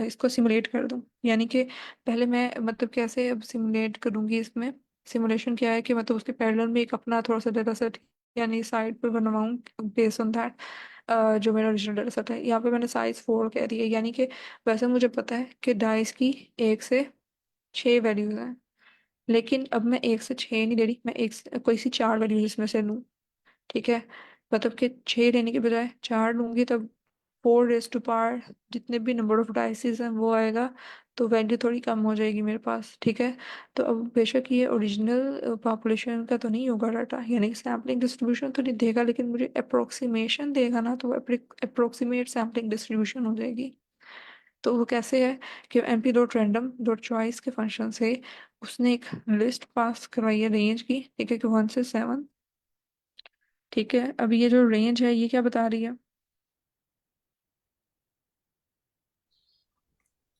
इसको सिमुलेट कर दूं, यानी कि पहले मैं मतलब कैसे अब सिमुलेट करूंगी इसमें, सिमुलेशन क्या है कि मतलब उसके पैरेलल में एक अपना थोड़ा सा डाटा सेट यानी साइड पे बनवाऊं बेस्ड ऑन दैट, जो मेरा ओरिजिनल डाटा सेट है। यहाँ पे मैंने साइज 4 कह दिया, यानी कि वैसे मुझे पता है कि डाइस की 1 से 6 वैल्यूज हैं, लेकिन अब मैं 1 से 6 नहीं ले रही, मैं कोई सी 4 वैल्यूज इसमें से लूँ। ठीक है, मतलब कि 6 लेने के बजाय 4 लूंगी, तब 4 रेज टू पावर जितने भी नंबर ऑफ डाइसेस हैं वो आएगा, तो वैल्यू थोड़ी कम हो जाएगी मेरे पास। ठीक है, तो अब बेशक ये ओरिजिनल पॉपुलेशन का तो नहीं होगा डाटा, यानी सैम्पलिंग डिस्ट्रीब्यूशन तो नहीं देगा, लेकिन मुझे अप्रोक्सीमेशन देगा ना, तो अप्रोक्सीमेट सैम्पलिंग डिस्ट्रीब्यूशन हो जाएगी। तो वो कैसे है कि M P dot random dot choice के फंक्शन से उसने एक लिस्ट पास करवाई है रेंज की, ठीक है, कि 1 से 7। ठीक है, अब ये जो रेंज है ये क्या बता रही है,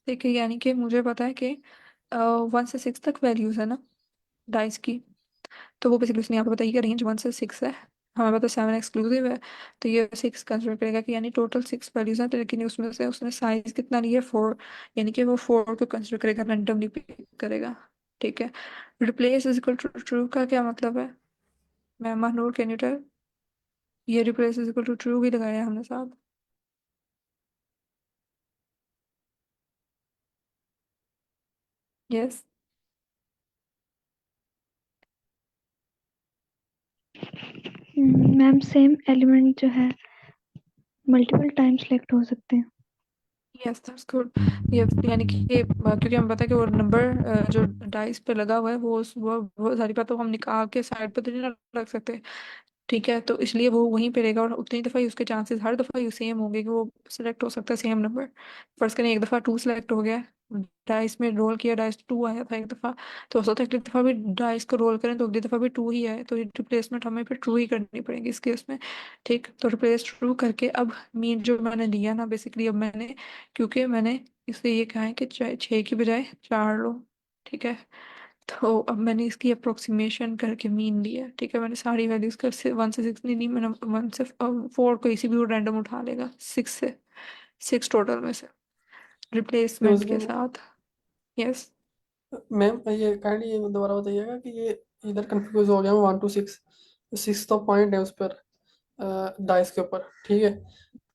ठीक है, यानी कि मुझे पता है कि 1 से 6 तक वैल्यूज है ना डाइस की, तो वो बेसिकली उसने यहाँ पे बताई कि रेंज 1 से 6 है, हमें पता 7 एक्सक्लूसिव है, तो ये 6 कंसिडर करेगा कि यानी टोटल 6 वैल्यूज हैं, तो लेकिन उसमें से उसने साइज कितना लिया, 4, यानी कि वो 4 को कंसिडर करेगा, रैंडमली पिक करेगा। ठीक है, replace is equal to true का क्या मतलब है, मैं महानूर कैन यू टेल, ये replace is equal to true भी लगाया है हमने साथ। यस। मैम सेम एलिमेंट जो है मल्टीपल टाइम सेलेक्ट हो सकते हैं। Yes, that's good. ये यानी कि क्योंकि हमें पता है कि वो नंबर जो डाइस पे लगा हुआ है वो सारी बात तो हम निकाल के साइड पे तो नहीं रख सकते। ठीक है, तो इसलिए वो वहीं पे रहेगा, और उतनी दफ़ा ही उसके चांसेस हर दफ़ा ही सेम होंगे कि वो सिलेक्ट हो सकता है सेम नंबर। फर्स्ट करें एक दफ़ा 2 सिलेक्ट हो गया, डाइस में रोल किया, डाइस 2 आया था एक दफ़ा, तो हो सकता है अगली दफ़ा भी डाइस को रोल करें तो अगली दफ़ा भी 2 ही आए, तो रिप्लेसमेंट हमें फिर ट्रू ही करनी पड़ेगी इस केस में। ठीक, तो रिप्लेस ट्रू करके अब मीन जो मैंने लिया ना, बेसिकली अब मैंने, क्योंकि मैंने इसे ये कहा है कि 6 की बजाय 4 लो। ठीक है, तो अब मैंने इसकी अप्रोक्सीमेशन करके मीन लिया। ठीक है, मैंने सारी वैल्यूज कर से 1 से 6 नहीं ली, मैंने 1 से 4 कोई सी भी वो रैंडम उठा लेगा, 6 टोटल में से एक्सक्यूज रिप्लेसमेंट मी के साथ। यस। मैम, ये काइंडली ये दोबारा बताइएगा कि ये इधर कंफ्यूज हो गया हूँ। 1 to 6, 6 तो पॉइंट है उस पर, डाइस के ऊपर, ठीक है।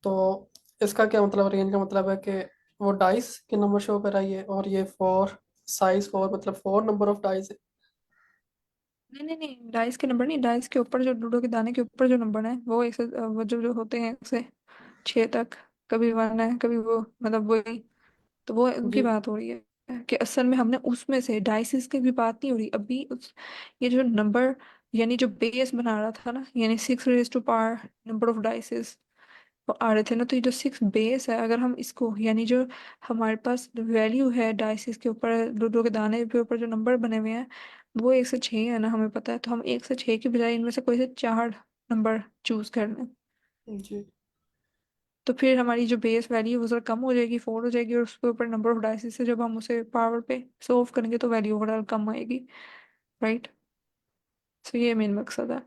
तो इसका क्या मतलब, रेंज का मतलब है कि वो डाइस के नंबर शो कर रही है, और ये 4, साइज 4 मतलब 4 नंबर ऑफ डाइस है। नहीं नहीं नहीं, डाइस के नंबर नहीं, डाइस के ऊपर जो लूडो के दाने के ऊपर जो नंबर है वो एक से वो जो होते हैं 1 से 6 तक, कभी 1 है कभी वो, मतलब वही, तो वो उनकी जी बात हो रही है कि असल में हमने उसमें से डाइसिस की भी बात नहीं हो रही अभी ये जो नंबर, यानी जो बेस बना रहा था ना, यानी 6 raise to power number of dices वो आ रहे थे ना, तो ये जो 6 बेस है, अगर हम इसको यानी जो हमारे पास वैल्यू है डाइसिस के ऊपर, लूडो के दाने के ऊपर जो नंबर बने हुए हैं वो 1 से 6 है ना, हमें पता है, तो हम 1 से 6 की बजाय इनमें से कोई से 4 नंबर चूज कर लें, जी। तो फिर हमारी जो बेस वैल्यू वो जरा कम हो जाएगी, 4 हो जाएगी, और उसके ऊपर नंबर ऑफ डाइसिस से जब हम उसे पावर पे सोल्व करेंगे तो वैल्यू ओवरऑल कम आएगी, राइट। सो ये मेन मकसद है।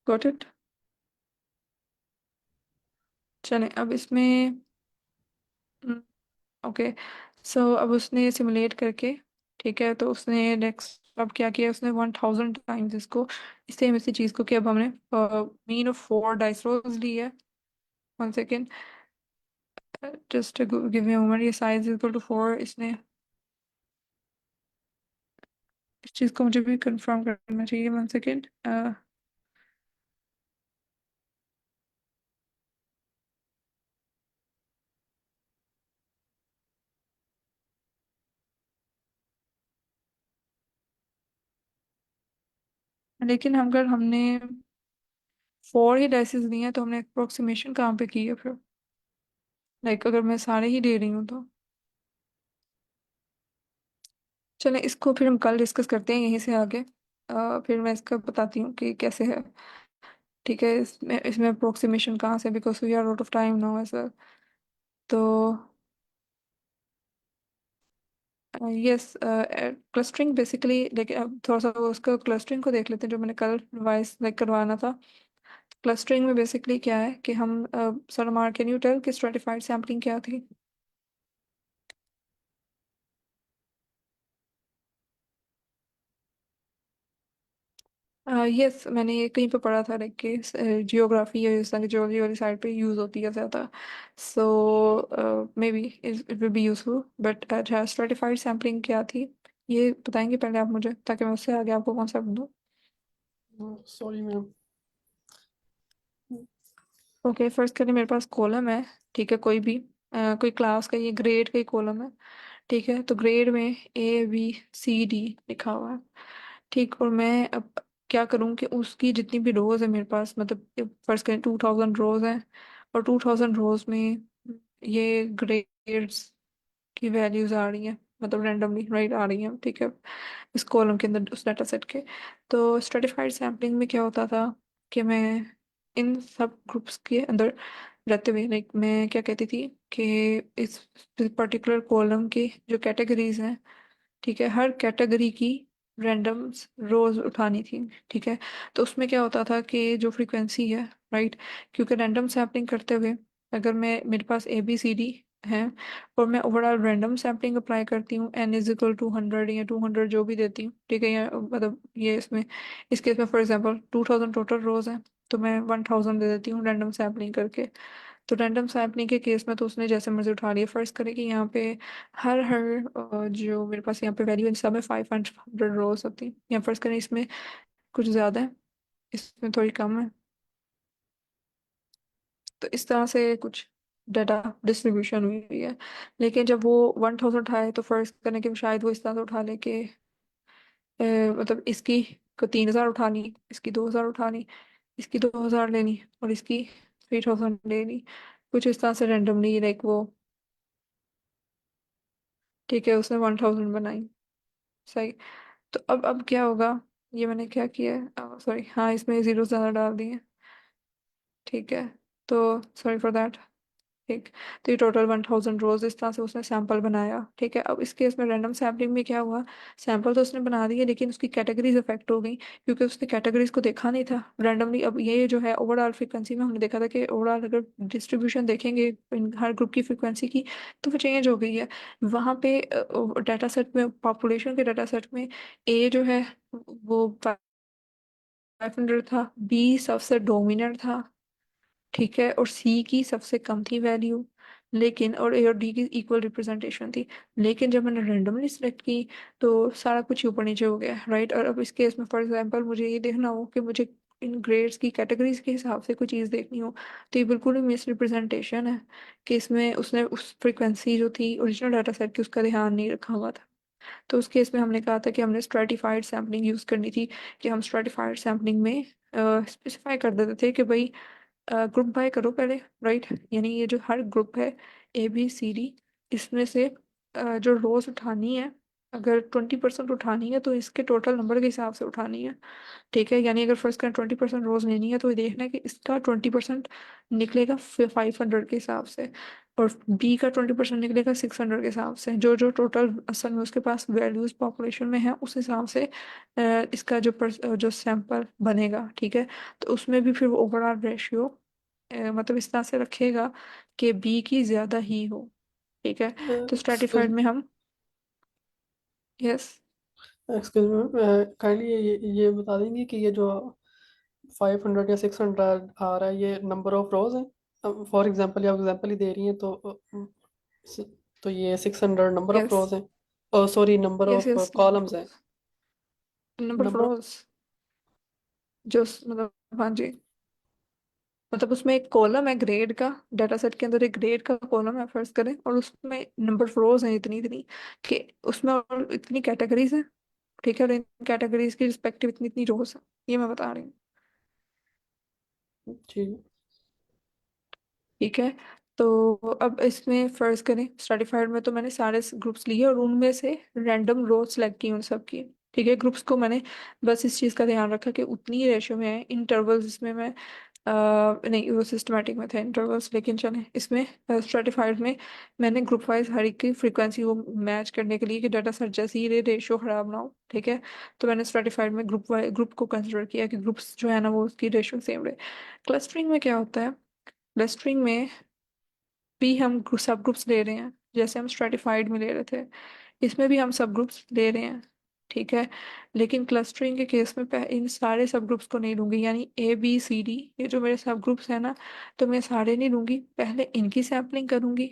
Got it. चलें अब इसमें, ओके, सो अब उसने सिमुलेट करके, ठीक है, तो उसने नेक्स्ट अब क्या किया उसने 1000 टाइम्स इसको, सेम इसी चीज को, कि अब हमने मीन ऑफ 4 डाइस रोल्स ली है। 1 second, just give me moment, ये साइज इक्वल टू 4 इसने, इस चीज को मुझे भी कंफर्म करना चाहिए। 1 सेकेंड, लेकिन हम अगर हमने 4 ही डाइसेस लिए हैं तो हमने अप्रोक्सीमेशन कहाँ पे की है फिर? लाइक अगर मैं सारे ही दे रही हूँ तो चलें, इसको फिर हम कल डिस्कस करते हैं यहीं से आगे। फिर मैं इसका बताती हूँ कि कैसे है। ठीक है, इसमें इसमें अप्रोक्सीमेशन कहाँ से, because we are out of time now as well. तो यस, क्लस्टरिंग बेसिकली, लेकिन अब थोड़ा सा वो उसका क्लस्टरिंग को देख लेते हैं जो मैंने कल रिवाइज लाइक करवाना था। क्लस्टरिंग में बेसिकली क्या है कि हम सर कैन यू टेल कि स्ट्रेटिफाइड सैम्पलिंग क्या थी? यस, मैंने ये कहीं पे पढ़ा था लाइक कि जियोग्राफी या इस तरह की जियोलॉजी वाली साइड पे यूज़ होती है ज़्यादा। So maybe it will be useful, but अच्छा स्ट्रेटिफाइड सैम्पलिंग क्या थी ये बताएंगे पहले आप मुझे, ताकि मैं उससे आगे आपको कॉन्सेप्ट दूँ। Sorry ma'am. ओके, फर्स्ट करिए, मेरे पास कॉलम है। ठीक है, कोई भी कोई क्लास का, ये ग्रेड का ही कॉलम है। ठीक है, तो ग्रेड में A B C D लिखा हुआ है। ठीक, और मैं अब क्या करूँ कि उसकी जितनी भी रोज है मेरे पास, मतलब फर्स्ट करें 2000 रोज हैं, और 2000 रोज में ये ग्रेड्स की वैल्यूज आ रही हैं, मतलब रैंडमली राइट आ रही हैं। ठीक है, इस कॉलम के अंदर उस डाटा सेट के। तो स्ट्रेटिफाइड सैम्पलिंग में क्या होता था कि मैं इन सब ग्रुप्स के अंदर रहते हुए, लाइक मैं क्या कहती थी कि इस पर्टिकुलर कॉलम की जो कैटेगरीज हैं, ठीक है, हर कैटेगरी की रैंडम रोज उठानी थी। ठीक है, तो उसमें क्या होता था कि जो फ्रीक्वेंसी है, राइट, क्योंकि रैंडम सैम्पलिंग करते हुए अगर मैं मेरे पास ABCD है और मैं ओवरऑल रैंडम सैम्पलिंग अप्लाई करती हूँ, N = 100 या 200 जो भी देती हूँ, ठीक है, या मतलब ये इसमें इस केस में फॉर एग्जांपल 2000 टोटल रोज हैं, तो मैं 1000 दे देती हूँ रैंडम सैम्पलिंग करके। तो रैंडम सैम्पलिंग के केस में तो उसने जैसे मर्जी उठा लिया। फर्स्ट करें कि यहाँ पे हर हर जो मेरे पास यहाँ पे वैल्यू है सब में 500 रोज होती है, या फर्स्ट करें इसमें कुछ ज़्यादा है, इसमें थोड़ी कम है। तो इस तरह से कुछ डाटा डिस्ट्रीब्यूशन हुई हुई है। लेकिन जब वो 1000 उठाए तो फर्स्ट करने के शायद वो इस तरह से उठा ले कि मतलब इसकी को 3000 उठानी, इसकी 2000 उठानी, इसकी 2000 लेनी, और इसकी 3000 लेनी, कुछ इस तरह से रेंडमली लाइक वो। ठीक है, उसने 1000 बनाई। सही। तो अब क्या होगा, ये मैंने क्या किया है, सॉरी, हाँ, इसमें जीरो ज़्यादा डाल दिए। ठीक है, तो सॉरी फॉर दैट। ठीक, तो ये टोटल 1000 रोज इस तरह से उसने सैंपल बनाया। ठीक है, अब इस केस में रैंडम सैम्पलिंग में क्या हुआ, सैंपल तो उसने बना दिए लेकिन उसकी कैटेगरीज अफेक्ट हो गई, क्योंकि उसने कैटेगरीज को देखा नहीं था रैंडमली। अब ये जो है ओवरऑल फ्रीक्वेंसी में हमने देखा था कि ओवरऑल अगर डिस्ट्रीब्यूशन देखेंगे इन हर ग्रुप की फ्रीक्वेंसी की, तो वो चेंज हो गई है। वहाँ पे डाटा सेट में, पॉपुलेशन के डाटा सेट में ए जो है वो 500 था, बी सबसे डोमिनेंट था, ठीक है, और सी की सबसे कम थी वैल्यू, लेकिन और ए और डी की इक्वल रिप्रेजेंटेशन थी। लेकिन जब मैंने रेंडमली सिलेक्ट की तो सारा कुछ ऊपर नीचे हो गया, राइट। और अब इस केस में फॉर एग्जांपल मुझे ये देखना हो कि मुझे इन ग्रेड्स की कैटेगरीज के हिसाब से कोई चीज़ देखनी हो, तो ये बिल्कुल ही मिस रिप्रेजेंटेशन है कि इसमें उसने उस फ्रिक्वेंसी जो थी ओरिजिनल डाटा सेट की उसका ध्यान नहीं रखा हुआ था। तो उस केस में हमने कहा था कि हमने स्ट्रेटिफाइड सैम्पलिंग यूज़ करनी थी, कि हम स्ट्रेटिफाइड सैम्पलिंग में स्पेसिफाई कर देते थे कि भाई ग्रुप बाय करो पहले, राइट, यानी ये जो हर ग्रुप है ABCD, इसमें से जो रोज उठानी है, अगर 20% उठानी है तो इसके टोटल नंबर के हिसाब से उठानी है। ठीक है, यानी अगर फर्स्ट का 20% रोज लेनी है तो ये देखना है कि इसका 20% निकलेगा 500 के हिसाब से, और बी का 20% निकलेगा 600 के हिसाब से, जो जो टोटल असल में उसके पास वैल्यूज पॉपुलेशन में है उस हिसाब से इसका जो सैंपल बनेगा। ठीक है, तो उसमें भी फिर ओवरऑल रेशियो मतलब इस तरह से रखेगा कि बी की ज्यादा ही हो। ठीक है, तो एक्सक्यूज स्ट्रेटिफाइड में हम, यस, एक्सक्यूज मी, काइंडली ये बता देंगे कि ये जो 500 या 600 आ रहा है ये नंबर ऑफ रोज है? फॉर एग्जांपल, आप एग्जांपल ही दे रही हैं तो ये 600 नंबर ऑफ यस रोज हैं, sorry number yes of yes columns हैं। नंबर ऑफ नंबर ऑफ, रोज जो मतलब हाँ जी, मतलब उसमें एक कॉलम है ग्रेड का, डाटा सेट के अंदर एक ग्रेड का कॉलम है फर्ज करें, और उसमें नंबर ऑफ रोज हैं इतनी इतनी कि उसमें और इतनी कैटेगरीज हैं, ठीक है, और इन कैटेगरीज की रिस्पेक्टिव इतनी इतनी रोज है, ये मैं बता रही हूँ। जी ठीक है, तो अब इसमें फर्ज करें स्ट्रेटिफाइड में तो मैंने सारे ग्रुप्स लिए और उनमें से रैंडम रो सेलेक्ट की उन सब की। ठीक है, ग्रुप्स को मैंने बस इस चीज़ का ध्यान रखा कि उतनी रेशो में है, इंटरवल्स इसमें मैं नहीं वो सिस्टमेटिक में थे इंटरवल्स, लेकिन चले इसमें स्ट्रेटिफाइड में मैंने ग्रुप वाइज हर एक की फ्रीक्वेंसी को मैच करने के लिए कि डाटा सेट जैसे ही रेशो खराब ना हो, ठीक है, तो मैंने स्ट्रेटिफाइड में ग्रुप को कंसिडर किया कि ग्रुप्स जो है ना वो उसकी रेशो सेम रहे। क्लस्टरिंग में क्या होता है, क्लस्टरिंग में भी हम सब ग्रुप्स ले रहे हैं जैसे हम स्ट्रेटिफाइड में ले रहे थे, इसमें भी हम सब ग्रुप्स ले रहे हैं, ठीक है, लेकिन क्लस्टरिंग के केस में इन सारे सब ग्रुप्स को नहीं लूंगी, यानी ABCD ये जो मेरे सब ग्रुप्स हैं ना, तो मैं सारे नहीं लूंगी, पहले इनकी सैम्पलिंग करूंगी,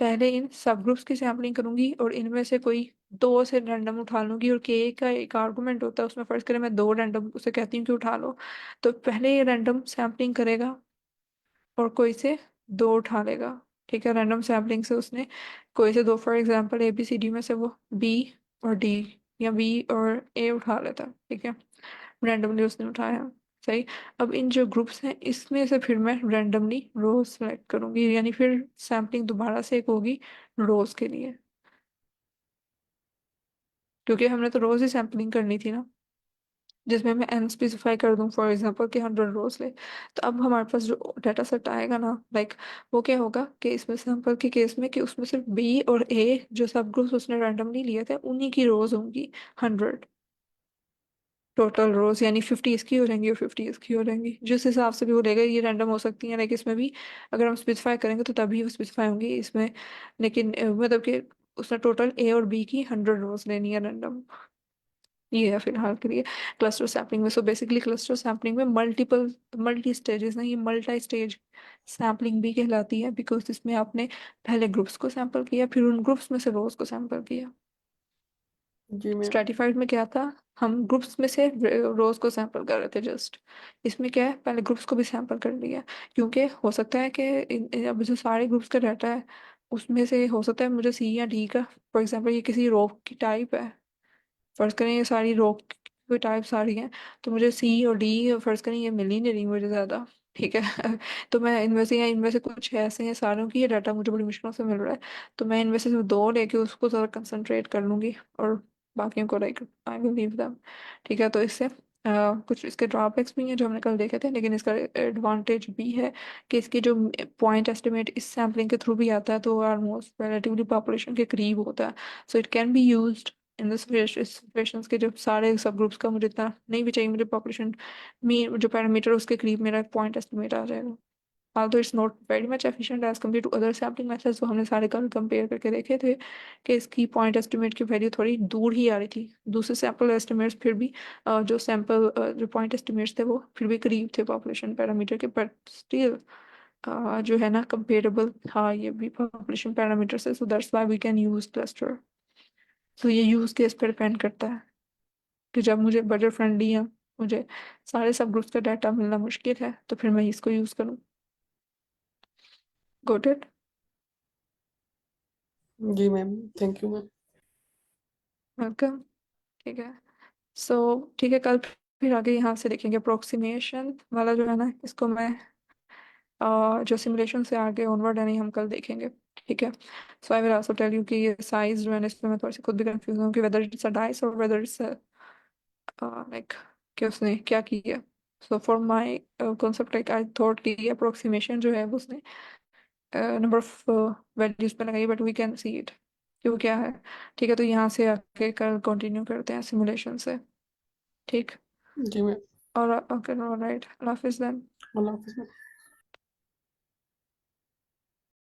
पहले इन सब ग्रुप्स की सैम्पलिंग करूंगी और इनमें से कोई दो से रैंडम उठा लूंगी, और के का एक आर्गुमेंट होता है उसमें फर्ज करें मैं दो रैंडम उसे कहती हूँ कि उठा लो, तो पहले ये रैंडम सैम्पलिंग करेगा और कोई से दो उठा लेगा, ठीक है, रैंडम सैम्पलिंग से उसने कोई से दो, फॉर एग्जांपल ABCD में से वो B और D या B और A उठा लेता, ठीक है, रैंडमली उसने उठाया, सही। अब इन जो ग्रुप्स हैं इसमें से फिर मैं रैंडमली रोज सेलेक्ट करूंगी, यानी फिर सैम्पलिंग दोबारा से एक होगी रोज के लिए, क्योंकि हमने तो रोज ही सैम्पलिंग करनी थी ना, जिसमें मैं n स्पेसिफाई कर दूं फॉर एग्जांपल कि 100 रोज ले, तो अब हमारे पास जो डाटा सेट आएगा ना लाइक वो क्या होगा कि इसमें सैंपल के केस में कि उसमें सिर्फ B और A जो सब ग्रुप्स उसने रैंडमली लिए थे उन्हीं की रोज होंगी 100 टोटल रोज, यानी 50 इसकी हो जाएंगी और 50 इसकी हो जाएंगी, जिस हिसाब से भी वो लेगा, ये रैंडम हो सकती है, लाइक इसमें भी अगर हम स्पेसिफाई करेंगे तो तभी वो स्पेसिफाई होंगी इसमें, लेकिन मतलब कि उसने टोटल A और B की 100 रोज लेनी है रैंडम, ये है फिलहाल के लिए क्लस्टर सैम्पलिंग में। सो बेसिकली क्लस्टर सैम्पलिंग में मल्टीपल मल्टी स्टेजेस नहीं, ये मल्टी स्टेज सैम्पलिंग भी कहलाती है, बिकॉज इसमें आपने पहले ग्रुप्स को सैंपल किया फिर उन ग्रुप्स में से रोज को सैंपल किया। जी मैम। स्ट्रेटिफाइड में क्या था, हम ग्रुप्स में से रोज को सैंपल कर रहे थे जस्ट, इसमें क्या है पहले ग्रुप्स को भी सैंपल कर लिया, क्योंकि हो सकता है कि अब जो सारे ग्रुप्स का डाटा है उसमें से हो सकता है मुझे C या D का, फॉर एग्जांपल ये किसी रो की टाइप है, फर्ज करें ये सारी रॉक की टाइप सारी हैं, तो मुझे C और D फर्ज करें ये मिल ही नहीं रही मुझे ज़्यादा, ठीक है तो मैं इनमें से या इनमें से कुछ ऐसे हैं सारों की ये डाटा मुझे बड़ी मुश्किलों से मिल रहा है, तो मैं इनमें से सिर्फ दो लेके उसको ज़रा कंसंट्रेट कर लूँगी और बाकियों को like I will leave them, ठीक है, तो इससे कुछ इसके ड्रॉबैक्स भी हैं जो हमने कल देखे थे, लेकिन इसका एडवांटेज भी है कि इसकी जो पॉइंट एस्टिमेट इस सैम्पलिंग के थ्रू भी आता है तो ऑलमोस्ट रिलेटिवली पॉपुलेशन के करीब होता है, so it can be used in this situations के जो सारे सब ग्रुप्स का मुझे इतना नहीं भी चाहिए, मुझे पॉपुलेशन में जो पैरामीटर उसके करीब मेरा पॉइंट एस्टिमेट आ जाएगा, although it's not very much efficient as compared to other sampling methods, तो हमने सारे कल कंपेयर करके देखे थे कि इसकी पॉइंट एस्टिमेट की वैल्यू थोड़ी दूर ही आ रही थी, दूसरे सैम्पल एस्टिमेट्स फिर भी जो सैम्पल जो पॉइंट एस्टिमेट्स थे वो फिर भी करीब थे पॉपुलेशन पैरामीटर के, बट स्टिल जो है ना कंपेरेबल हाँ ये भी पॉपुलेशन पैरामीटर से, so that's why we can use cluster. तो ये यूज केस पर डिपेंड करता है कि जब मुझे बजट फ्रेंडली है, मुझे सारे सब ग्रुप्स का डाटा मिलना मुश्किल है, तो फिर मैं इसको यूज करूँ। Got it. जी ma'am, thank you ma'am. Welcome. ठीक है, सो ठीक है, कल फिर आगे यहाँ से देखेंगे अप्रोक्सीमेशन वाला जो है ना, इसको मैं जो सिमुलेशन से आगे ऑनवर्ड है नहीं हम कल देखेंगे, ठीक है। So I will also tell you कि ये साइज जो है ना इसमें मैं थोड़ी सी खुद भी कंफ्यूज हूँ कि वेदर इट्स अ डाइस और वेदर इट्स लाइक कि उसने क्या किया। So for my concept like I thought कि अप्रोक्सीमेशन जो है वो उसने नंबर ऑफ वैल्यूज पे लगाई, but we can see it कि वो क्या है, ठीक है, तो यहाँ से आगे कल कंटिन्यू करते हैं सिमुलेशन से, ठीक। जी मैम। और ओके, ऑलराइट, अल्लाह हाफिज़ देन। अल्लाह हाफिज़ मैम।